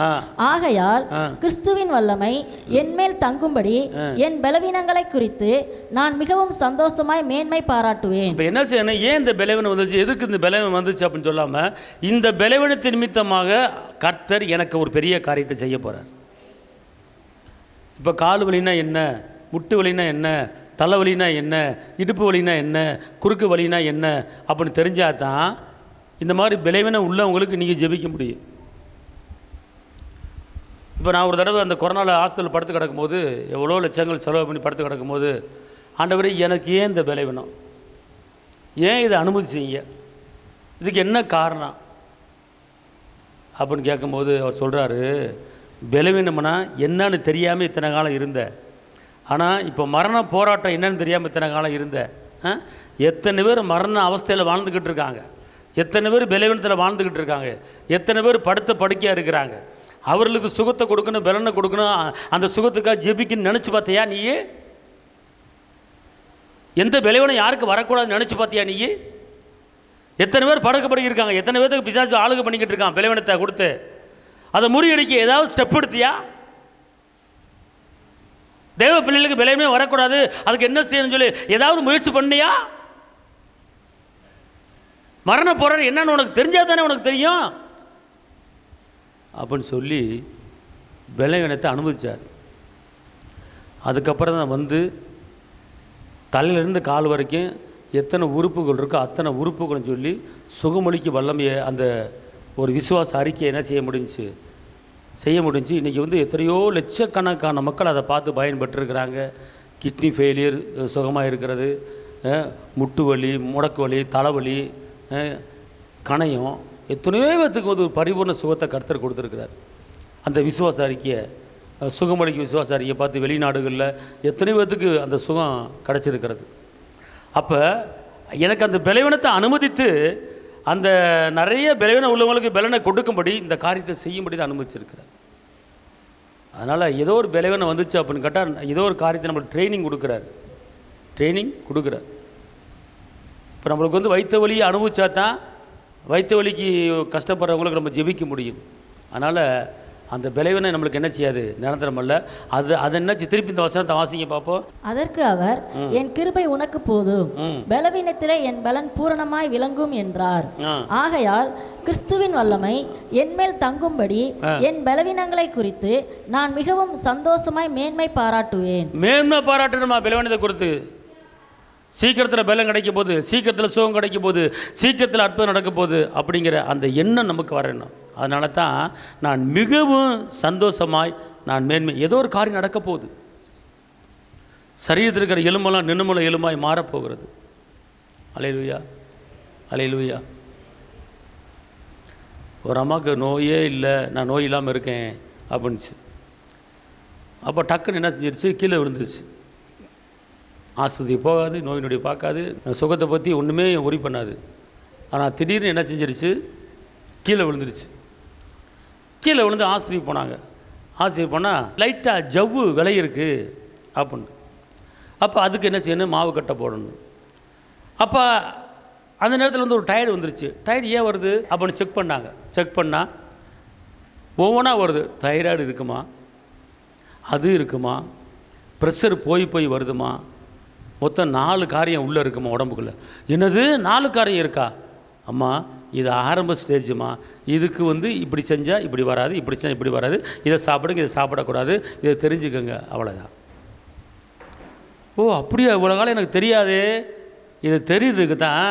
[SPEAKER 2] ஆகையால் கிறிஸ்துவின் வல்லமை என்மேல் தங்கும்படி என் பலவீனங்களை குறித்து நான் மிகவும் சந்தோஷமாய் மேன்மை பாராட்டுவேன். இப்போ என்ன செய்யணும்? ஏன் இந்த பலவீனம் வந்துச்சு, எதுக்கு இந்த பலவீனம் வந்துச்சு அப்படின்னு சொல்லாமல், இந்த பலவீனத்தின் நிமித்தமாக கர்த்தர் எனக்கு ஒரு பெரிய காரியத்தை செய்ய போகிறார். இப்போ கால் வலினா என்ன, முட்டு வலினா என்ன, தலைவலினா என்ன, இடுப்பு வலினா என்ன, குறுக்கு வலினா என்ன அப்படின்னு தெரிஞ்சால் தான் இந்த மாதிரி பலவீனம் உள்ளவங்களுக்கு நீங்கள் ஜெபிக்க முடியும். இப்போ நான் ஒரு தடவை அந்த கொரோனாவில் ஹாஸ்பிட்டல் படுத்து கிடக்கும்போது, எவ்வளோ லட்சங்கள் செலவு பண்ணி படுத்து கிடக்கும்போது, ஆண்டவரே எனக்கு ஏன் இந்த பலவீனம், ஏன் இதை அனுமதிச்சிங்க, இதுக்கு என்ன காரணம் அப்படின்னு கேட்கும்போது அவர் சொல்கிறாரு, பலவீனம்னா என்னன்னு தெரியாமல் இத்தனை காலம் இருந்த, ஆனால் இப்போ மரண போராட்டம் என்னன்னு தெரியாமல் இத்தனை காலம் இருந்த. எத்தனை பேர் மரண அவஸ்தையில் வாழ்ந்துக்கிட்டு இருக்காங்க, எத்தனை பேர் பலவீனத்தில் வாழ்ந்துக்கிட்டு இருக்காங்க, எத்தனை பேர் படுத்த படுக்கையாக இருக்கிறாங்க. அவர்களுக்கு சுகத்தை கொடுக்கணும், பலனை கொடுக்கணும், அந்த சுகத்துக்காக ஜெபிக்குன்னு நினச்சி பார்த்தியா நீ? எந்த பலவீனம் யாருக்கு வரக்கூடாதுன்னு நினச்சி பார்த்தியா நீ? எத்தனை பேர் படுக்கப்படி இருக்காங்க, எத்தனை பேருக்கு பிசாசு ஆளுகை பண்ணிக்கிட்டு இருக்கான் பலவீனத்தை கொடுத்து. அதை முறியடிக்க ஏதாவது ஸ்டெப் எடுத்தியா? தேவ பிள்ளைகளுக்கு பலமே வரக்கூடாது, அதுக்கு என்ன செய்யணும்னு சொல்லி ஏதாவது முயற்சி பண்ணியா? மரண போராட்டம் என்னன்னு உனக்கு தெரிஞ்சால் தானே உனக்கு தெரியும் அப்படின்னு சொல்லி பலவீனத்தை அனுமதிச்சார். அதுக்கப்புறம் தான் வந்து தலையிலிருந்து கால் வரைக்கும் எத்தனை உறுப்புகள் இருக்கோ அத்தனை உறுப்புகளும் சொல்லி சுகமளிக்கு வல்லமையை அந்த ஒரு விசுவாச அறிக்கையை என்ன செய்ய முடிஞ்சு. இன்றைக்கி வந்து எத்தனையோ லட்சக்கணக்கான மக்கள் அதை பார்த்து பயன்பெற்றிருக்கிறாங்க. கிட்னி ஃபெயிலியர் சுகமாக இருக்கிறது, முட்டு வலி, முடக்கு வலி, தலைவலி, கணையம், எத்தனையோ பேத்துக்கு ஒரு பரிபூர்ண சுகத்தை கர்த்தர் கொடுத்துருக்கிறார். அந்த விசுவாச அறிக்கையை, சுகமளிக்கு விசுவாச அறிக்கையை பார்த்து வெளிநாடுகளில் எத்தனை பேத்துக்கு அந்த சுகம் கிடச்சிருக்கிறது. அப்போ எனக்கு அந்த பலவீனத்தை அனுமதித்து அந்த நிறைய பலவீனம் உள்ளவங்களுக்கு பலனை கொடுக்கும்படி இந்த காரியத்தை செய்யும்படி தான் அனுமதிச்சிருக்கிறார். அதனால் ஏதோ ஒரு பலவீனம் வந்துச்சு அப்படின்னு கேட்டால் ஏதோ ஒரு காரியத்தை நம்மளுக்கு ட்ரைனிங் கொடுக்குறார். இப்போ நம்மளுக்கு வந்து வயிற்று வலியை அனுபவிச்சா தான் வயிற்று வலிக்கு கஷ்டப்படுறவங்களுக்கு நம்ம ஜெபிக்க முடியும். அதனால் அந்த பலவீனம் நம்மளுக்கு என்ன செய்யாது, நிரந்தரம் அல்ல. அது என்னாச்சு? திருப்பி இந்த வசனத்தை வாசிங்க பார்ப்போம். அதற்கு அவர், என் கிருபை உனக்கு போதும், பலவீனத்திலே என் பலன் பூரணமாய் விளங்கும் என்றார். ஆகையால் கிறிஸ்துவின் வல்லமை என்மேல் தங்கும்படி என் பலவீனங்களை குறித்து நான் மிகவும் சந்தோஷமாய் மேன்மை பாராட்டுவேன்.
[SPEAKER 1] மேன்மை பாராட்டணுமா? பலவீனத்தை கொடுத்து சீக்கிரத்தில் பலம் கிடைக்கும் போது, சீக்கிரத்தில் சுகம் கிடைக்கும் போது, சீக்கிரத்தில் அற்புதம் நடக்கும் போது அப்படிங்கிற அந்த எண்ணம் நமக்கு வரணும். அதனால தான் நான் மிகவும் சந்தோஷமாய் நான் மேன்மை. ஏதோ ஒரு காரியம் நடக்க போகுது, சரீரத்தில் இருக்கிற எலும்பெல்லாம் நின்னுமுள்ள எலும்பாய் மாறப்போகிறது. அல்லேலூயா, அல்லேலூயா. ஒரு அம்மாவுக்கு நோயே இல்லை, நான் நோய் இல்லாமல் இருக்கேன் அப்படின்ச்சு. அப்போ டக்குன்னு என்ன செஞ்சிருச்சு, கீழே விழுந்துருச்சு. ஆஸ்பத்திரி போகாது, நோயினுடைய பார்க்காது, சுகத்தை பற்றி ஒன்றுமே உரி பண்ணாது. ஆனால் திடீர்னு என்ன செஞ்சிருச்சு, கீழே விழுந்துருச்சு. கீழே விழுந்து ஆஸ்பத்திரி போனாங்க. ஆஸ்பத்திரி போனால் லைட்டாக ஜவ்வு விலை இருக்குது, அப்படின்னு. அப்போ அதுக்கு என்ன செய்யணும், மாவு கட்டை போடணும். அப்போ அந்த நேரத்தில் வந்து ஒரு டயர்டு வந்துருச்சு. டயர்டு ஏன் வருது அப்படின்னு செக் பண்ணாங்க. செக் பண்ணால் ஒவ்வொன்றா வருது. தைராய்டு இருக்குமா, அது இருக்குமா, ப்ரெஷர் போய் வருதுமா, மொத்தம் 4 காரியம் உள்ளே இருக்குமா உடம்புக்குள்ளே. என்னது 4 காரியம் இருக்கா? அம்மா இது ஆரம்ப ஸ்டேஜுமா, இதுக்கு வந்து இப்படி செஞ்சால் இப்படி வராது, இப்படி செஞ்சால் இப்படி வராது, இதை சாப்பிடுங்க, இதை சாப்பிடக்கூடாது, இதை தெரிஞ்சுக்கோங்க, அவ்வளோதான். ஓ அப்படியா, இவ்வளோ காலம் எனக்கு தெரியாது. இது தெரியுதுக்கு தான்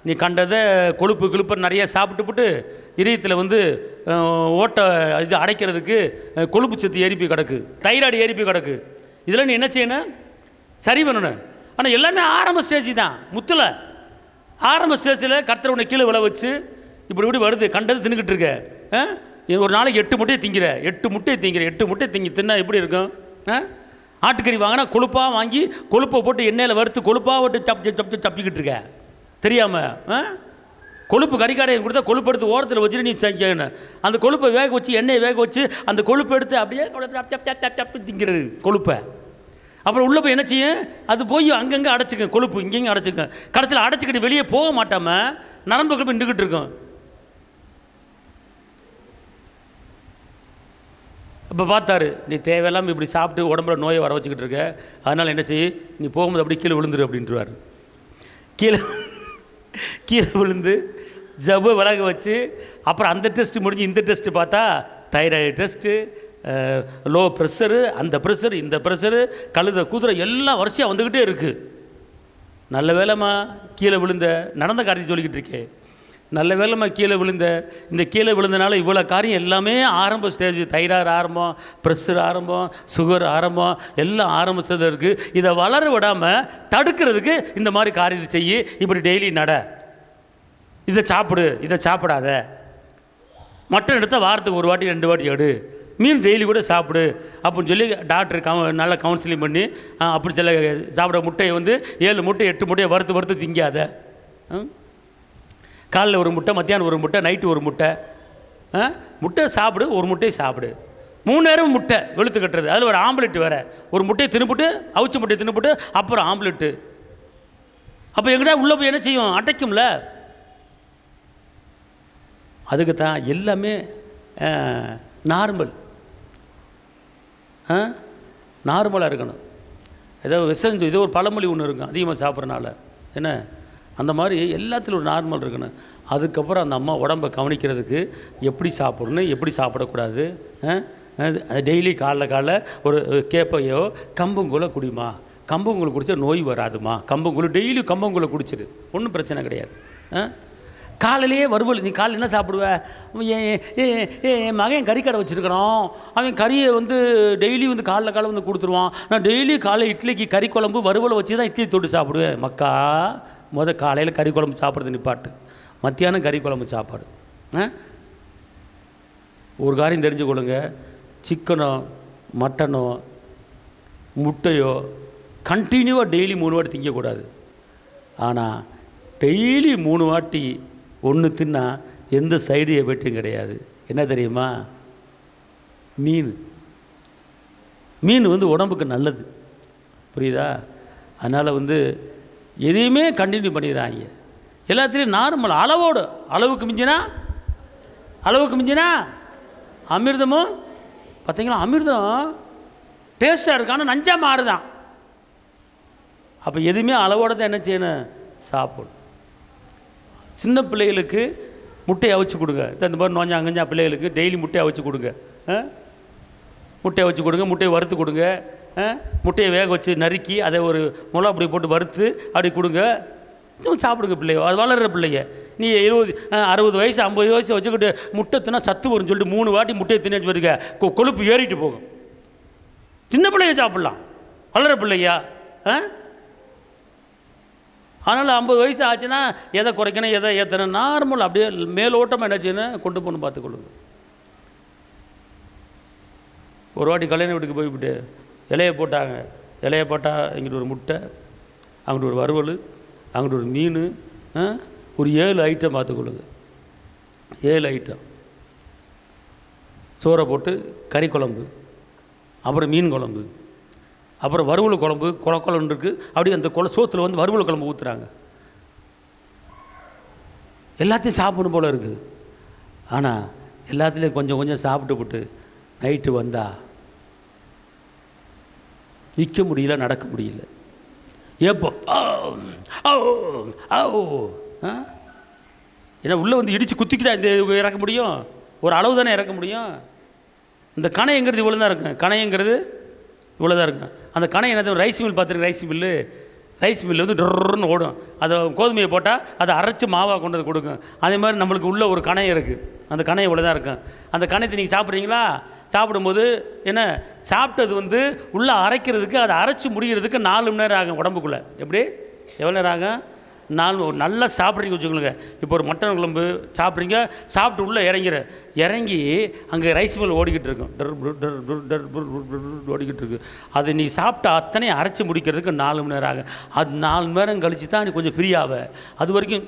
[SPEAKER 1] நீ கண்டதை கொழுப்பு கிழுப்பை நிறைய சாப்பிட்டுப்புட்டு இதயத்தில் வந்து ஓட்டை இது அடைக்கிறதுக்கு கொழுப்பு சத்து ஏறிப்பி கிடக்கு, தைராய்டு ஏறிப்பி கிடக்கு. இதெல்லாம் நீ என்ன செய்யணும், சரி பண்ணணும். ஆனால் எல்லாமே ஆரம்ப ஸ்டேஜ் தான். முத்தில் ஆரம்ப ஸ்டேஜில் கர்த்தர் உன்னை கீழே விழ வச்சு இப்படி வருது, கண்டது தின்னுக்கிட்டு இருக்க. ஒரு நாளைக்கு 8 முட்டையை திங்கிற, 8 முட்டையை திங்கிற, 8 முட்டை தின்னா எப்படி இருக்கும்? ஆட்டுக்கறி வாங்கினா கொழுப்பாக வாங்கி கொழுப்பை போட்டு எண்ணெயில் வறுத்து கொழுப்பாக போட்டு தப்பிக்கிட்டு இருக்க தெரியாமல். கொழுப்பு கறிக்காரையும் கொடுத்தா கொழுப்பு எடுத்து ஓரத்தில் வச்சுட்டு நீ செய்யணும். அந்த கொழுப்பை வேக வச்சு எண்ணெயை வேக வச்சு அந்த கொழுப்பை எடுத்து அப்படியே திங்கிறது கொழுப்பை. அப்புறம் உள்ளே போய் என்ன செய்யும், அது போய் அங்கங்கே அடைச்சிக்கும், கொழுப்பு இங்கேயும் அடைச்சிக்கும். கடைசியில் அடைச்சிக்கிட்டு வெளியே போக மாட்டாமல் நரம்புகள் போய் நின்றுக்கிட்டு இருக்கும். இப்போ பார்த்தாரு, நீ தேவையில்லாமல் இப்படி சாப்பிட்டு உடம்புல நோயை வர வச்சுக்கிட்டு இருக்க, அதனால் என்ன செய்ய, நீ போகும்போது அப்படி கீழே விழுந்துரு அப்படின்ட்டுருவார். கீழே விழுந்து ஜவ்வை விலக வச்சு அப்புறம் அந்த டெஸ்ட்டு முடிஞ்சு இந்த டெஸ்ட்டு பார்த்தா தைராய்டு டெஸ்ட்டு, லோ ப்ரெஷரு, அந்த ப்ரெஷரு, இந்த ப்ரெஷரு, கழுதை குதிரை எல்லாம் வரிசையாக வந்துக்கிட்டே இருக்குது. நல்ல வேலைம்மா கீழே விழுந்த, நடந்த காரியத்தை சொல்லிக்கிட்டு இருக்கேன். நல்ல வேலைம்மா கீழே விழுந்த. இந்த கீழே விழுந்தனால இவ்வளோ காரியம் எல்லாமே ஆரம்ப ஸ்டேஜ். தைராய்டு ஆரம்பம், ப்ரெஷர் ஆரம்பம், சுகர் ஆரம்பம், எல்லாம் ஆரம்ப ஸ்டேஜில் இருக்குது. இதை வளர விடாமல் தடுக்கிறதுக்கு இந்த மாதிரி காரியத்தை செய்ய, இப்படி டெய்லி நட, இதை சாப்பிடு, இதை சாப்பிடாத, மட்டன் எடுத்தால் வாரத்துக்கு 1 வாட்டி 2 வாட்டி எடு, மீன் டெய்லி கூட சாப்பிடு அப்படின்னு சொல்லி டாக்டர் நல்லா கவுன்சிலிங் பண்ணி அப்படி சொல்ல சாப்பிட. முட்டையை வந்து 7 முட்டை 8 முட்டையை வறுத்து திங்காத. காலையில் 1 முட்டை, மத்தியானம் 1 முட்டை, நைட்டு 1 முட்டை. முட்டை சாப்பிடு, 1 முட்டையை சாப்பிடு. 3 நேரம் முட்டை வெளுத்து கட்டுறது. அதில் ஒரு ஆம்லெட் வேறு. ஒரு முட்டையை தின்னுபிட்டு, அவிச்ச முட்டையை தின்னுபிட்டு அப்புறம் ஆம்லெட்டு. அப்போ எங்கிட்ட உள்ளே போய் என்ன செய்யும், அடைக்கும்ல. அதுக்கு தான் எல்லாமே நார்மலாக இருக்கணும். ஏதோ விஷம், ஏதோ ஒரு பழமொழி ஒன்று இருக்கும், அதிகமாக சாப்பிட்றனால என்ன, அந்த மாதிரி எல்லாத்திலும் ஒரு நார்மல் இருக்கணும். அதுக்கப்புறம் அந்த அம்மா உடம்பை கவனிக்கிறதுக்கு எப்படி சாப்பிடணும், எப்படி சாப்பிடக்கூடாது. டெய்லி காலைல ஒரு கேப்பையோ கம்பங்கூழ குடிமா, கம்பங்கூழ குடித்தா நோய் வராதுமா, கம்பங்கூழ டெய்லி கம்பங்கூழ குடிச்சிரு, ஒன்றும் பிரச்சனை கிடையாது. காலையிலேயே வறுவல். நீ காலையில் என்ன சாப்பிடுவ, என் மகன் கறிக்கடை வச்சுருக்கிறோம், அவன் கறியை வந்து டெய்லி வந்து காலைல வந்து கொடுத்துருவான். நான் டெய்லி காலை இட்லிக்கு கறி குழம்பு வறுவலை வச்சு தான் இட்லி தொட்டு சாப்பிடுவேன். மக்கா காலையில் கறி குழம்பு சாப்பிட்றது நிப்பாட்டு, மத்தியானம் கறி குழம்பு சாப்பாடு. ஒரு காரியம் தெரிஞ்சுக்கொள்ளுங்க, சிக்கனோ மட்டனோ முட்டையோ கண்டினியூவாக டெய்லி 3 வாட்டி திங்கக்கூடாது. ஆனால் டெய்லி 3 வாட்டி ஒன்று தின்னா எந்த சைடு எஃபெக்டும் கிடையாது. என்ன தெரியுமா, மீன் வந்து உடம்புக்கு நல்லது, புரியுதா? அதனால் வந்து எதையுமே கண்டினியூ பண்ணிடுறாங்க. எல்லாத்துலேயும் நார்மல் அளவோடு, அளவுக்கு மிஞ்சினா அமிர்தமும். பார்த்தீங்களா, அமிர்தம் டேஸ்ட்டாக இருக்கு, ஆனால் நஞ்சா மாறுதான். அப்போ எதுவுமே அளவோடு தான் என்ன செய்யணும், சாப்பிடும். சின்ன பிள்ளைகளுக்கு முட்டையை அவிச்சு கொடுங்க. இந்த மாதிரி நோஞ்சா அங்கஞ்சா பிள்ளைகளுக்கு டெய்லி முட்டையை அவிச்சு கொடுங்க. முட்டையை வச்சு கொடுங்க, முட்டையை வறுத்து கொடுங்க. முட்டையை வேக வச்சு நறுக்கி அதை ஒரு மிளகா அப்படி போட்டு வறுத்து அப்படி கொடுங்க, சாப்பிடுங்க பிள்ளைய. அது வளர்கிற பிள்ளைங்க. நீ 60 வயசு 50 வயசு வச்சுக்கிட்டு முட்டை தின்னா சத்து வரும்னு சொல்லிட்டு 3 வாட்டி முட்டையை தின்னு வருங்க, கொழுப்பு ஏறிட்டு போகும். சின்ன பிள்ளைங்க சாப்பிட்லாம், வளர்கிற பிள்ளையா. அதனால் 50 வயசு ஆச்சுன்னா எதை குறைக்கணும் எதை ஏற்றணும், நார்மல் அப்படியே மேலோட்டமாக என்ன செய்யணும், கொண்டு போகணும், பார்த்துக்கொள்ளுங்க. ஒரு வாட்டி கல்யாண வீட்டுக்கு போய்விட்டு இலையை போட்டாங்க. இலையை போட்டால் இங்கிட்டு ஒரு முட்டை, அங்கிட்டு ஒரு வறுவல், அங்கிட்டு ஒரு மீன், ஒரு 7 ஐட்டம் பார்த்துக்கொள்ளுங்க. 7 ஐட்டம். சோறை போட்டு கறி குழம்பு, அப்புறம் மீன் குழம்பு, அப்புறம் வறுவல் குழம்பு குழம்பு இருக்குது. அப்படியே அந்த சோத்தில் வந்து வறுவல் குழம்பு ஊற்றுறாங்க. எல்லாத்தையும் சாப்பிடணும் போல் இருக்குது. ஆனால் எல்லாத்துலேயும் கொஞ்சம் கொஞ்சம் சாப்பிட்டு போட்டு நைட்டு வந்தால் நிற்க முடியல, நடக்க முடியல. எப்போ ஏன்னா உள்ளே வந்து இடித்து குத்திக்கிட்டா இந்த இறக்க முடியும், ஒரு அளவு தானே இறக்க முடியும். இந்த கணைங்கிறது இவ்வளோ தான் இருக்கும். கணைங்கிறது இவ்வளோ தான் இருக்கும். அந்த கணை என்னது, ரைஸ் மில் பார்த்துருக்கு. ரைஸ் மில்லு வந்து டொர்ன்னு ஓடும். அதை கோதுமையை போட்டால் அதை அரைச்சி மாவாக கொண்டு வந்து கொடுக்கும். அதே மாதிரி நம்மளுக்கு உள்ள ஒரு கணை இருக்குது. அந்த கணை இவ்வளோ தான் இருக்கும். அந்த கணையத்தை நீங்கள் சாப்பிட்றீங்களா? சாப்பிடும்போது என்ன, சாப்பிட்டது வந்து உள்ளே அரைக்கிறதுக்கு, அதை அரைச்சி முடிகிறதுக்கு 4 மணி நேரம் ஆகும் உடம்புக்குள்ளே. எப்படி எவ்வளோ நேரம் ஆகும்? 4 நல்லா சாப்பிட்றீங்க வச்சுக்கோங்க. இப்போ ஒரு மட்டன் குழம்பு சாப்பிட்றீங்க, சாப்பிட்டு உள்ளே இறங்கி அங்கே ரைஸ் மில் ஓடிக்கிட்டு இருக்கும், ஓடிக்கிட்டு இருக்கு. அது நீ சாப்பிட்ட அத்தனை அரைச்சி முடிக்கிறதுக்கு 4 மணி நேரம் ஆகும். அது 4 மணி நேரம் கழிச்சு தான் நீ கொஞ்சம் ஃப்ரீயாவ. அது வரைக்கும்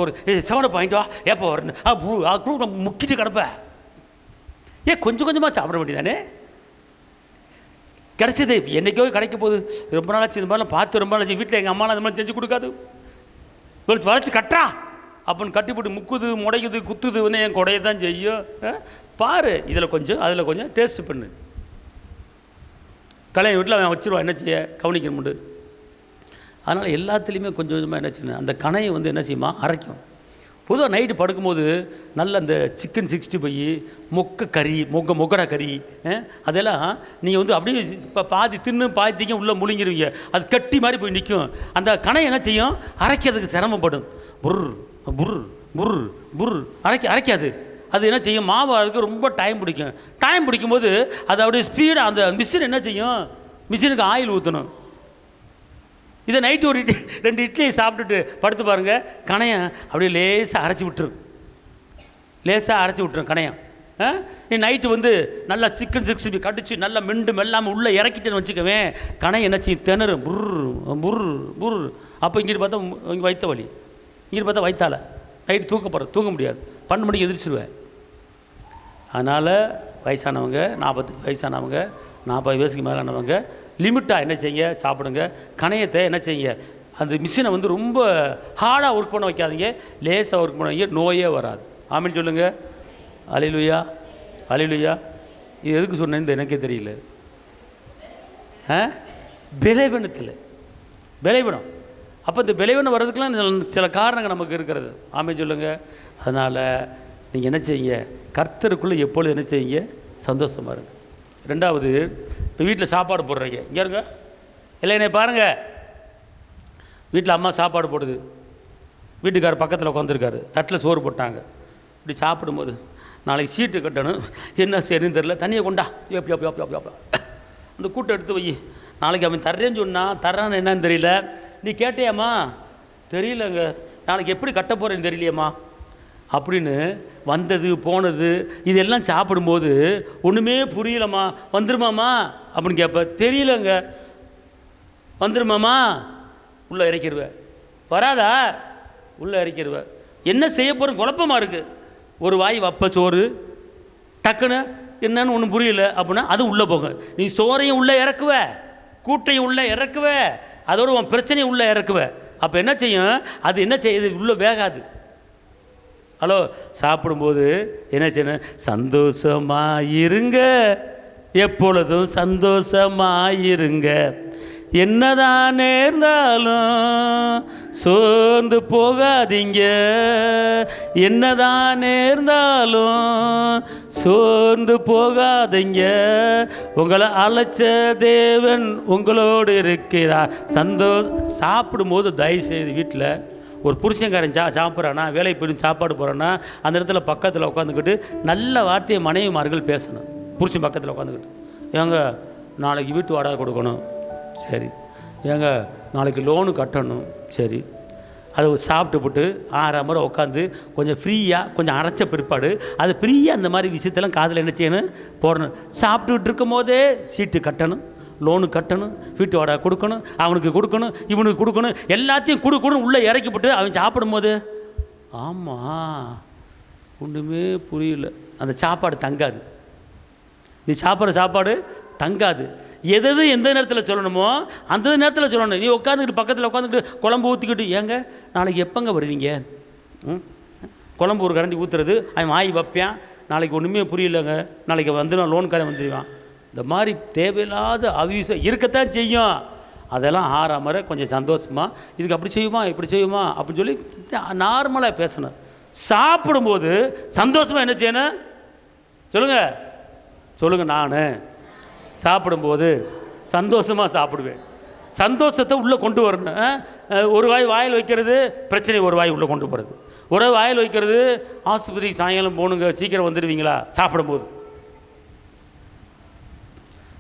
[SPEAKER 1] ஒரு 7 பாயிண்ட் வா எப்போ வரணும் முக்கிட்டு கிடப்பேன். கொஞ்சம் கொஞ்சமாக சாப்பிட வேண்டியதானே. கிடச்சிது என்றைக்கோ கிடைக்க போகுது. ரொம்ப நாளாச்சு இந்த மாதிரிலாம் பார்த்து, ரொம்ப நாளாச்சு. வீட்டில் எங்கள் அம்மாலாம் அந்த மாதிரி செஞ்சு கொடுக்காது. வளைச்சி கட்டுறா அப்படின்னு கட்டி போட்டு முக்குது, முடைக்குது, குத்துதுன்னு என் கொடையை தான் செய்யும். பாரு, இதில் கொஞ்சம் அதில் கொஞ்சம் டேஸ்ட் பண்ணு. கல்யாண வீட்டில் அவன் வச்சுருவான், என்ன செய்ய கவனிக்கணும்ண்டு. அதனால் எல்லாத்துலேயுமே கொஞ்சம் கொஞ்சமாக என்ன செய்யணும், அந்த கணையை வந்து என்ன செய்யுமா அரைக்கும். பொதுவாக நைட்டு படுக்கும்போது நல்ல அந்த சிக்கன் 65 மொக்கடா கறி அதெல்லாம் நீங்கள் வந்து அப்படியே இப்போ பாதி தின்னு பாதி திங்க உள்ளே முழுங்கிடுவீங்க. அது கட்டி மாதிரி போய் நிற்கும். அந்த கணை என்ன செய்யும், அரைக்கிறதுக்கு சிரமப்படும். புர் புர் புர் புர் அரைக்காது. அது என்ன செய்யும், மாவு அதுக்கு ரொம்ப டைம் பிடிக்கும்போது அது அப்படியே ஸ்பீடாக அந்த மிஷின் என்ன செய்யும், மிஷினுக்கு ஆயில் ஊற்றணும். இதை நைட்டு ஒரு 2 இட்லியை சாப்பிட்டுட்டு படுத்து பாருங்கள், கணையம் அப்படியே லேசாக அரைச்சி விட்டுரும் கணையம். நீ நைட்டு வந்து நல்லா சிக்கன் 65 கடிச்சு நல்லா மிண்டு மெல்லாமல் உள்ளே இறக்கிட்டேன்னு வச்சுக்கவேன், கணையம் என்ன செய்யும், திணறும் புர் புர். அப்போ இங்கிட்டு பார்த்தா இங்கே வயிற்ற வலி, இங்கிட்டு பார்த்தா வயிற்றால நைட்டு தூங்க முடியாது. 12 மணிக்கு எதிர்ச்சிடுவேன். அதனால் வயசானவங்க, 45 வயசானவங்க, 40 வயசுக்கு மேலானவங்க லிமிட்டாக என்ன செய்யுங்க, சாப்பிடுங்க. கணையத்தை என்ன செய்யுங்க, அந்த மிஷினை வந்து ரொம்ப ஹார்டாக ஒர்க் பண்ண வைக்காதீங்க, லேசாக ஒர்க் பண்ண வைங்க, நோயே வராது. ஆமீன் சொல்லுங்கள். அல்லேலூயா அல்லேலூயா. இது எதுக்கு சொன்னேன்னு எனக்கே தெரியல. விளைவினம். அப்போ இந்த விளைவினம் வர்றதுக்கெலாம் சில காரணங்கள் நமக்கு இருக்கிறது. ஆமீன் சொல்லுங்கள். அதனால் நீங்கள் என்ன செய்யுங்க, கர்த்தருக்குள்ளே எப்பொழுது என்ன செய்யுங்க, சந்தோஷமாக இருங்க. 2வது, இப்போ வீட்டில் சாப்பாடு போடுறீங்க, இங்கே இருங்க இல்லை என்னை பாருங்கள். வீட்டில் அம்மா சாப்பாடு போடுது, வீட்டுக்காரர் பக்கத்தில் உட்காந்துருக்காரு, தட்டில் சோறு போட்டாங்க. இப்படி சாப்பிடும்போது நாளைக்கு சீட்டு கட்டணும், என்ன சரின்னு தெரில, தண்ணியை கொண்டா அந்த கூட்டை எடுத்து வை. நாளைக்கு அவன் தர்றேன்னு சொன்னால் தர்றான்னு என்னன்னு தெரியல, நீ கேட்டியாம்மா, தெரியலங்க, நாளைக்கு எப்படி கட்ட போகிறேன்னு தெரியலையம்மா அப்படின்னு வந்தது போனது இதெல்லாம் சாப்பிடும்போது ஒன்றுமே புரியலம்மா, வந்துருமாம்மா அப்படின்னு கேட்ப, தெரியலங்க, வந்துருமாம்மா, உள்ளே இறக்கிடுவேன். வராதா, உள்ளே இறக்கிடுவேன். என்ன செய்ய போகிறேன் குழப்பமாக இருக்குது. ஒரு வாய் வப்ப சோறு டக்குன்னு என்னன்னு ஒன்றும் புரியல அப்படின்னா அது உள்ளே போங்க. நீ சோறையும் உள்ளே இறக்குவ, கூட்டையும் உள்ளே இறக்குவ, அதோட உன் பிரச்சனையும் உள்ளே இறக்குவ. அப்போ என்ன செய்யும், அது என்ன செய்யுது, உள்ளே வேகாது. ஹலோ, சாப்பிடும்போது என்ன செய்யணும், சந்தோஷமாயிருங்க, எப்பொழுதும் சந்தோஷமாயிருங்க, என்னதான் நேர்ந்தாலும் சோர்ந்து போகாதீங்க, என்னதான் நேர்ந்தாலும் சோர்ந்து போகாதீங்க, உங்களை அழைச்ச தேவன் உங்களோடு இருக்கிறார். சாப்பிடும்போது தயவுசெய்து வீட்டில் ஒரு புருஷன்காரன் சாப்பிட்றானா, வேலைக்கு போய் சாப்பாடு போகிறான்னா அந்த இடத்துல பக்கத்தில் உட்காந்துக்கிட்டு நல்ல வார்த்தையை மனைவிமார்கள் பேசணும். புருஷன் பக்கத்தில் உட்காந்துக்கிட்டு, ஏங்க நாளைக்கு வீட்டு வாடகை கொடுக்கணும், சரி, ஏங்க நாளைக்கு லோனு கட்டணும், சரி, அதை சாப்பிட்டு போட்டு 6 முறை உட்காந்து கொஞ்சம் ஃப்ரீயாக கொஞ்சம் அரைச்ச பிற்பாடு அது ஃப்ரீயாக அந்த மாதிரி விஷயத்தெல்லாம் காதில் என்ன செய்யணும், போடணும். சாப்பிட்டுக்கிட்டு இருக்கும் போதே சீட்டு கட்டணும், லோனு கட்டணும், வீட்டு வாடகை கொடுக்கணும், அவனுக்கு கொடுக்கணும், இவனுக்கு கொடுக்கணும், எல்லாத்தையும் கொடுக்கணும். உள்ளே இறக்கிப்பட்டு அவன் சாப்பிடும்போது ஆமாம் ஒன்றுமே புரியல, அந்த சாப்பாடு தங்காது. நீ சாப்பிட்ற சாப்பாடு தங்காது. எது எந்த நேரத்தில் சொல்லணுமோ அந்த நேரத்தில் சொல்லணும். நீ உட்காந்துக்கிட்டு பக்கத்தில் உட்காந்துக்கிட்டு குழம்பு ஊற்றிக்கிட்டு, ஏங்க நாளைக்கு எப்போங்க வருவீங்க, குழம்பு ஒரு கரண்டி ஊற்றுறது, அவன் வாய் வைப்பேன், நாளைக்கு ஒன்றுமே புரியலைங்க, நாளைக்கு வந்து நான் லோன்காரன் வந்துடுவான். இந்த மாதிரி தேவையில்லாத அவிசம் இருக்கத்தான் செய்யும். அதெல்லாம் ஆறாமற கொஞ்சம் சந்தோஷமாக இதுக்கு அப்படி செய்யுமா இப்படி செய்யுமா அப்படின்னு சொல்லி நார்மலாக பேசணும். சாப்பிடும்போது சந்தோஷமாக என்ன செய்யணும் சொல்லுங்கள். நான் சாப்பிடும்போது சந்தோஷமாக சாப்பிடுவேன். சந்தோஷத்தை உள்ளே கொண்டு வரணும். ஒரு வாய் வாயில் வைக்கிறது பிரச்சனை, ஒரு வாய் உள்ளே கொண்டு போகிறது. ஒரு வாயில் வைக்கிறது ஆஸ்பத்திரி சாயங்காலம் போகணுங்க, சீக்கிரம் வந்துடுவீங்களா,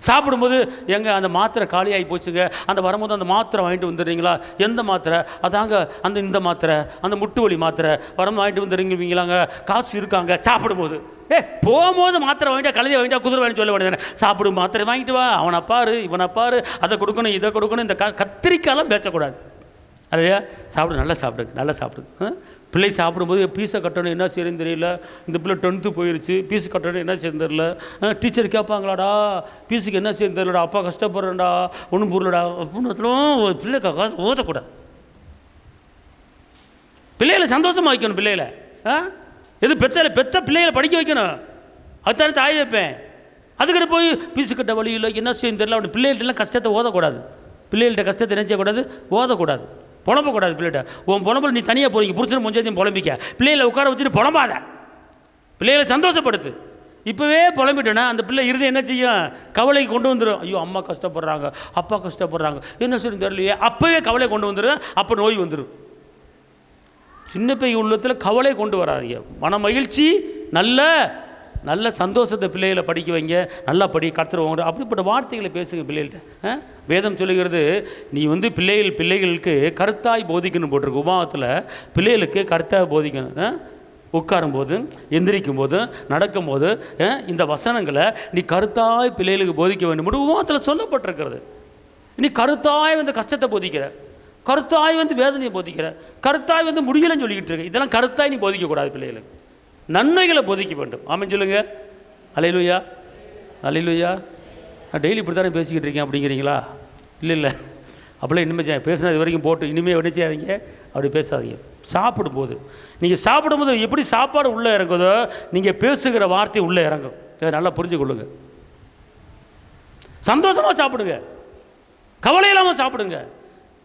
[SPEAKER 1] சாப்பிடும்போது எங்க அந்த மாத்திரை காலியாகி போச்சுங்க, அந்த வரும்போது அந்த மாத்திரை வாங்கிட்டு வந்துடுறீங்களா, எந்த மாத்திரை, அதாங்க அந்த இந்த மாத்திரை, அந்த முட்டு வலி மாத்திரை வரும்போது வாங்கிட்டு வந்துடுறீங்களாங்க, காசு இருக்காங்க. சாப்பிடும்போது போகும்போது மாத்திரை வாங்கிட்டா, கழுதை வாங்கிட்டா, குதிரை வாங்கிட்டு சொல்ல வேண்டியது, சாப்பிடும் மாத்திரை வாங்கிட்டு வா, அவனை பாரு இவனை பாரு, அதை கொடுக்கணும் இதை கொடுக்கணும், இந்த கத்திரிக்காயெல்லாம் பேசக்கூடாது. இல்லையா? நல்லா சாப்பிடுங்க. பிள்ளை சாப்பிடும்போது பீஸை கட்டணும் என்ன செய்யணும்னு தெரியல, இந்த பிள்ளை 10th போயிடுச்சு, பீஸு கட்டணும் என்ன செய்யணும் தெரியல, டீச்சர் கேட்பாங்களாடா பீஸுக்கு என்ன செய்யணும் தெரியலடா, அப்பா கஷ்டப்படுறேன்டா, ஒன்றும் புரியலடா அப்படின்னு பிள்ளை காசு ஓதக்கூடாது. பிள்ளைகளை சந்தோஷமாக வைக்கணும். பிள்ளைகளை எது பெத்த பிள்ளைகளை படிக்க வைக்கணும். அதுதானே தாய் வைப்பேன். அதுக்கிட்ட போய் பீஸு கட்ட வழி இல்லை என்ன செய்யணும் தெரியல அப்படின்னு பிள்ளைகள்ட்டெல்லாம் கஷ்டத்தை ஓதக்கூடாது. பிள்ளைகள்கிட்ட கஷ்டத்தை என்ன செய்யக்கூடாது, ஓதக்கூடாது, புலம்பக்கூடாது. பிள்ளைகிட்ட உன் புலம்பல் நீ தனியாக போகிறீங்க, புருஷனை முஞ்சாதையும் புலம்பிக்க, பிள்ளைகளை உட்கார வச்சுட்டு புலம்பாத, பிள்ளைகளை சந்தோஷப்படுத்து. இப்போவே புலம்பிட்டேன்னா அந்த பிள்ளை இறுதி என்ன செய்யும், கவலைக்கு கொண்டு வந்துடும். ஐயோ அம்மா கஷ்டப்படுறாங்க, அப்பா கஷ்டப்படுறாங்க, என்ன செய்யணும் தெரியலையே, அப்போவே கவலை கொண்டு வந்துடும். அப்போ நோய் வந்துடும். சின்ன பையன் உள்ளத்தில் கவலை கொண்டு வராதிங்க. மன மகிழ்ச்சி, நல்ல சந்தோஷத்தை பிள்ளைகளை படிக்க வைங்க. நல்லா கத்துருவாங்க. அப்படிப்பட்ட வார்த்தைகளை பேசுங்க பிள்ளைகள்கிட்ட. வேதம் சொல்லுகிறது, நீ பிள்ளைகளுக்கு கருத்தாய் போதிக்கணும் போட்டிருக்கு. உபாகத்தில் பிள்ளைகளுக்கு கருத்தாய் போதிக்கணும். உட்காரும்போது, எந்திரிக்கும் போது, நடக்கும்போது இந்த வசனங்களை நீ கருத்தாய் பிள்ளைகளுக்கு போதிக்க வேண்டும். உபாகத்தில் சொல்லப்பட்டிருக்கிறது. நீ கருத்தாய் கஷ்டத்தை போதிக்கிற, கருத்தாய் வேதனையை போதிக்கிற, கருத்தாய் முடியலன்னு சொல்லிக்கிட்டு இருக்க. இதெல்லாம் கருத்தாய் நீ போதிக்கக்கூடாது. பிள்ளைகளுக்கு நன்மைகளை போதிக்க வேண்டும். ஆமென் சொல்லுங்க. அல்லேலூயா, அல்லேலூயா. நான் டெய்லி இப்படி தானே பேசிக்கிட்டு இருக்கேன் அப்படிங்கிறீங்களா? இல்லை அப்படிலாம் இனிமேல் பேசினா இது வரைக்கும் போட்டு இனிமேல் விடைச்சாதீங்க, அப்படி பேசாதீங்க. சாப்பிடும்போது நீங்கள் சாப்பிடும்போது எப்படி சாப்பாடு உள்ளே இறங்குதோ நீங்கள் பேசுகிற வார்த்தை உள்ளே இறங்கும். இதை நல்லா புரிஞ்சு கொள்ளுங்க. சந்தோஷமாக சாப்பிடுங்க, கவலை இல்லாமல் சாப்பிடுங்க.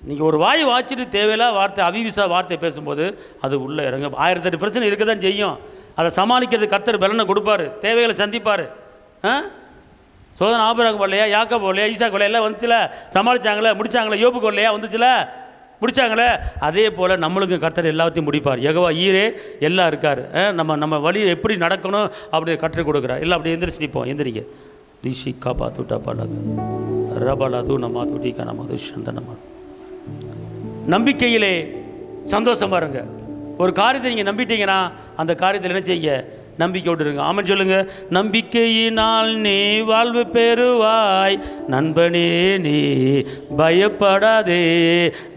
[SPEAKER 1] நீங்கள் ஒரு வாய் வாய்ச்சிட்டு தேவையில்லா வார்த்தை, அவிவிசா வார்த்தை பேசும்போது அது உள்ளே இறங்க 1008 பிரச்சனை இருக்க தான் செய்யும். அதை சமாளிக்கிறது கர்த்தர் பலனை கொடுப்பார், தேவைகளை சந்திப்பார். சோதனை ஆபிரகாமுக்கு வரலையா, யாக்கோபு வரலையா, ஈசாக்கு வரலையா, எல்லாம் வந்துச்சுல, சமாளித்தாங்களே, முடிச்சாங்களே. யோபுக்கு வரலையா, வந்துச்சுல, முடிச்சாங்களே. அதே போல் நம்மளுக்கும் கர்த்தர் எல்லாத்தையும் முடிப்பார். யெகோவா ஈரே எல்லாம் இருக்கார். நம்ம வழி எப்படி நடக்கணும் அப்படி கற்றுக் கொடுக்குறார். எல்லாம் அப்படி எந்திரிச்சு நிற்போம். எந்திரிங்க. திஷி காப்பா துட்டா பாலாக ரபாலாது நம்ம துட்டிக்கா நம்ம துஷந்தனமா. நம்பிக்கையிலே சந்தோஷமாக இருங்க. ஒரு காரியத்தை நீங்கள் நம்பிட்டீங்கன்னா அந்த காரியத்தில் என்ன செய்யுங்க, நம்பிக்கை விட்டுருங்க. ஆமென் சொல்லுங்க. நம்பிக்கையினால் நீ வாழ்வு பெறுவாய், நண்பனே நீ பயப்படாதே.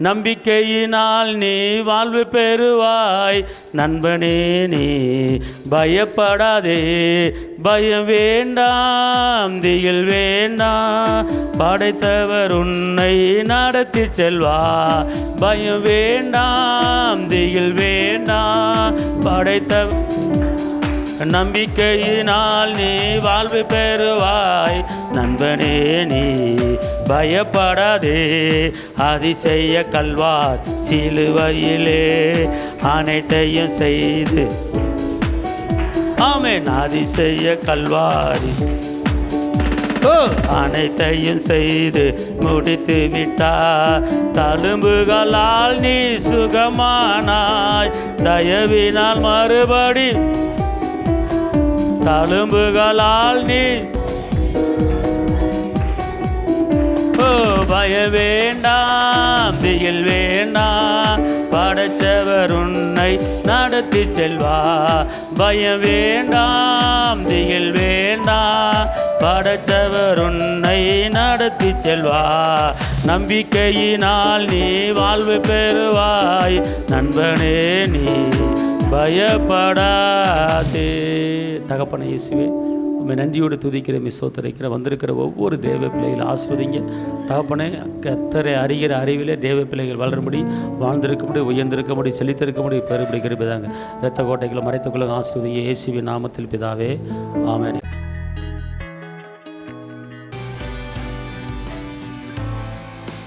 [SPEAKER 1] நம்பிக்கையினால் நீ வாழ்வு பெறுவாய், நண்பனே நீ பயப்படாதே. பயம் வேண்டாம், திகில் வேண்டாம், படைத்தவர் உன்னை நடத்தி செல்வா. பயம் வேண்டாம், திகில் வேண்டாம், படைத்தவர். நம்பிக்கையினால் நீ வாழ்வு பெறுவாய், நண்பனே நீ பயப்படாதே. அதிசய கல்வார் சிலுவையிலே அனைத்தையும் செய்து, ஆமென், அதிசய கல்வாரி அனைத்தையும் செய்து முடித்து விட்டார். தழும்புகளால் நீ சுகமானாய், தயவினால் மறுபடி தழும்புகளால் நீ. பய வேண்டாம், திகில் வேண்டாம், படைச்சவர் உன்னை நடத்தி செல்வா. பயம் வேண்டாம், திகில் வேண்டாம், படைச்சவர் உன்னை நடத்தி செல்வா. நம்பிக்கையினால் நீ வாழ்வு பெறுவாய், நண்பனே நீ பயப்படாதே. தகப்பனே இயேசுவே, நன்றியோடு துதிக்கிறேன், சோத்தரிக்கிறேன். வந்திருக்கிற ஒவ்வொரு தேவ பிள்ளைகளை ஆஸ்வதிங்க தகப்பனே. கர்த்தரை அறிகிற அறிவிலே தேவ பிள்ளைகள் வளரும்படி, வாழ்ந்திருக்க முடியும், உயர்ந்திருக்க முடியும், செழித்திருக்க முடியும், பெருபடி கிருபைதாங்க. இரத்த கோட்டைகளை மறைத்துக்கொள்ள ஆஸ்வதிங்க. இயேசுவின் நாமத்தில் பிதாவே, ஆமென்.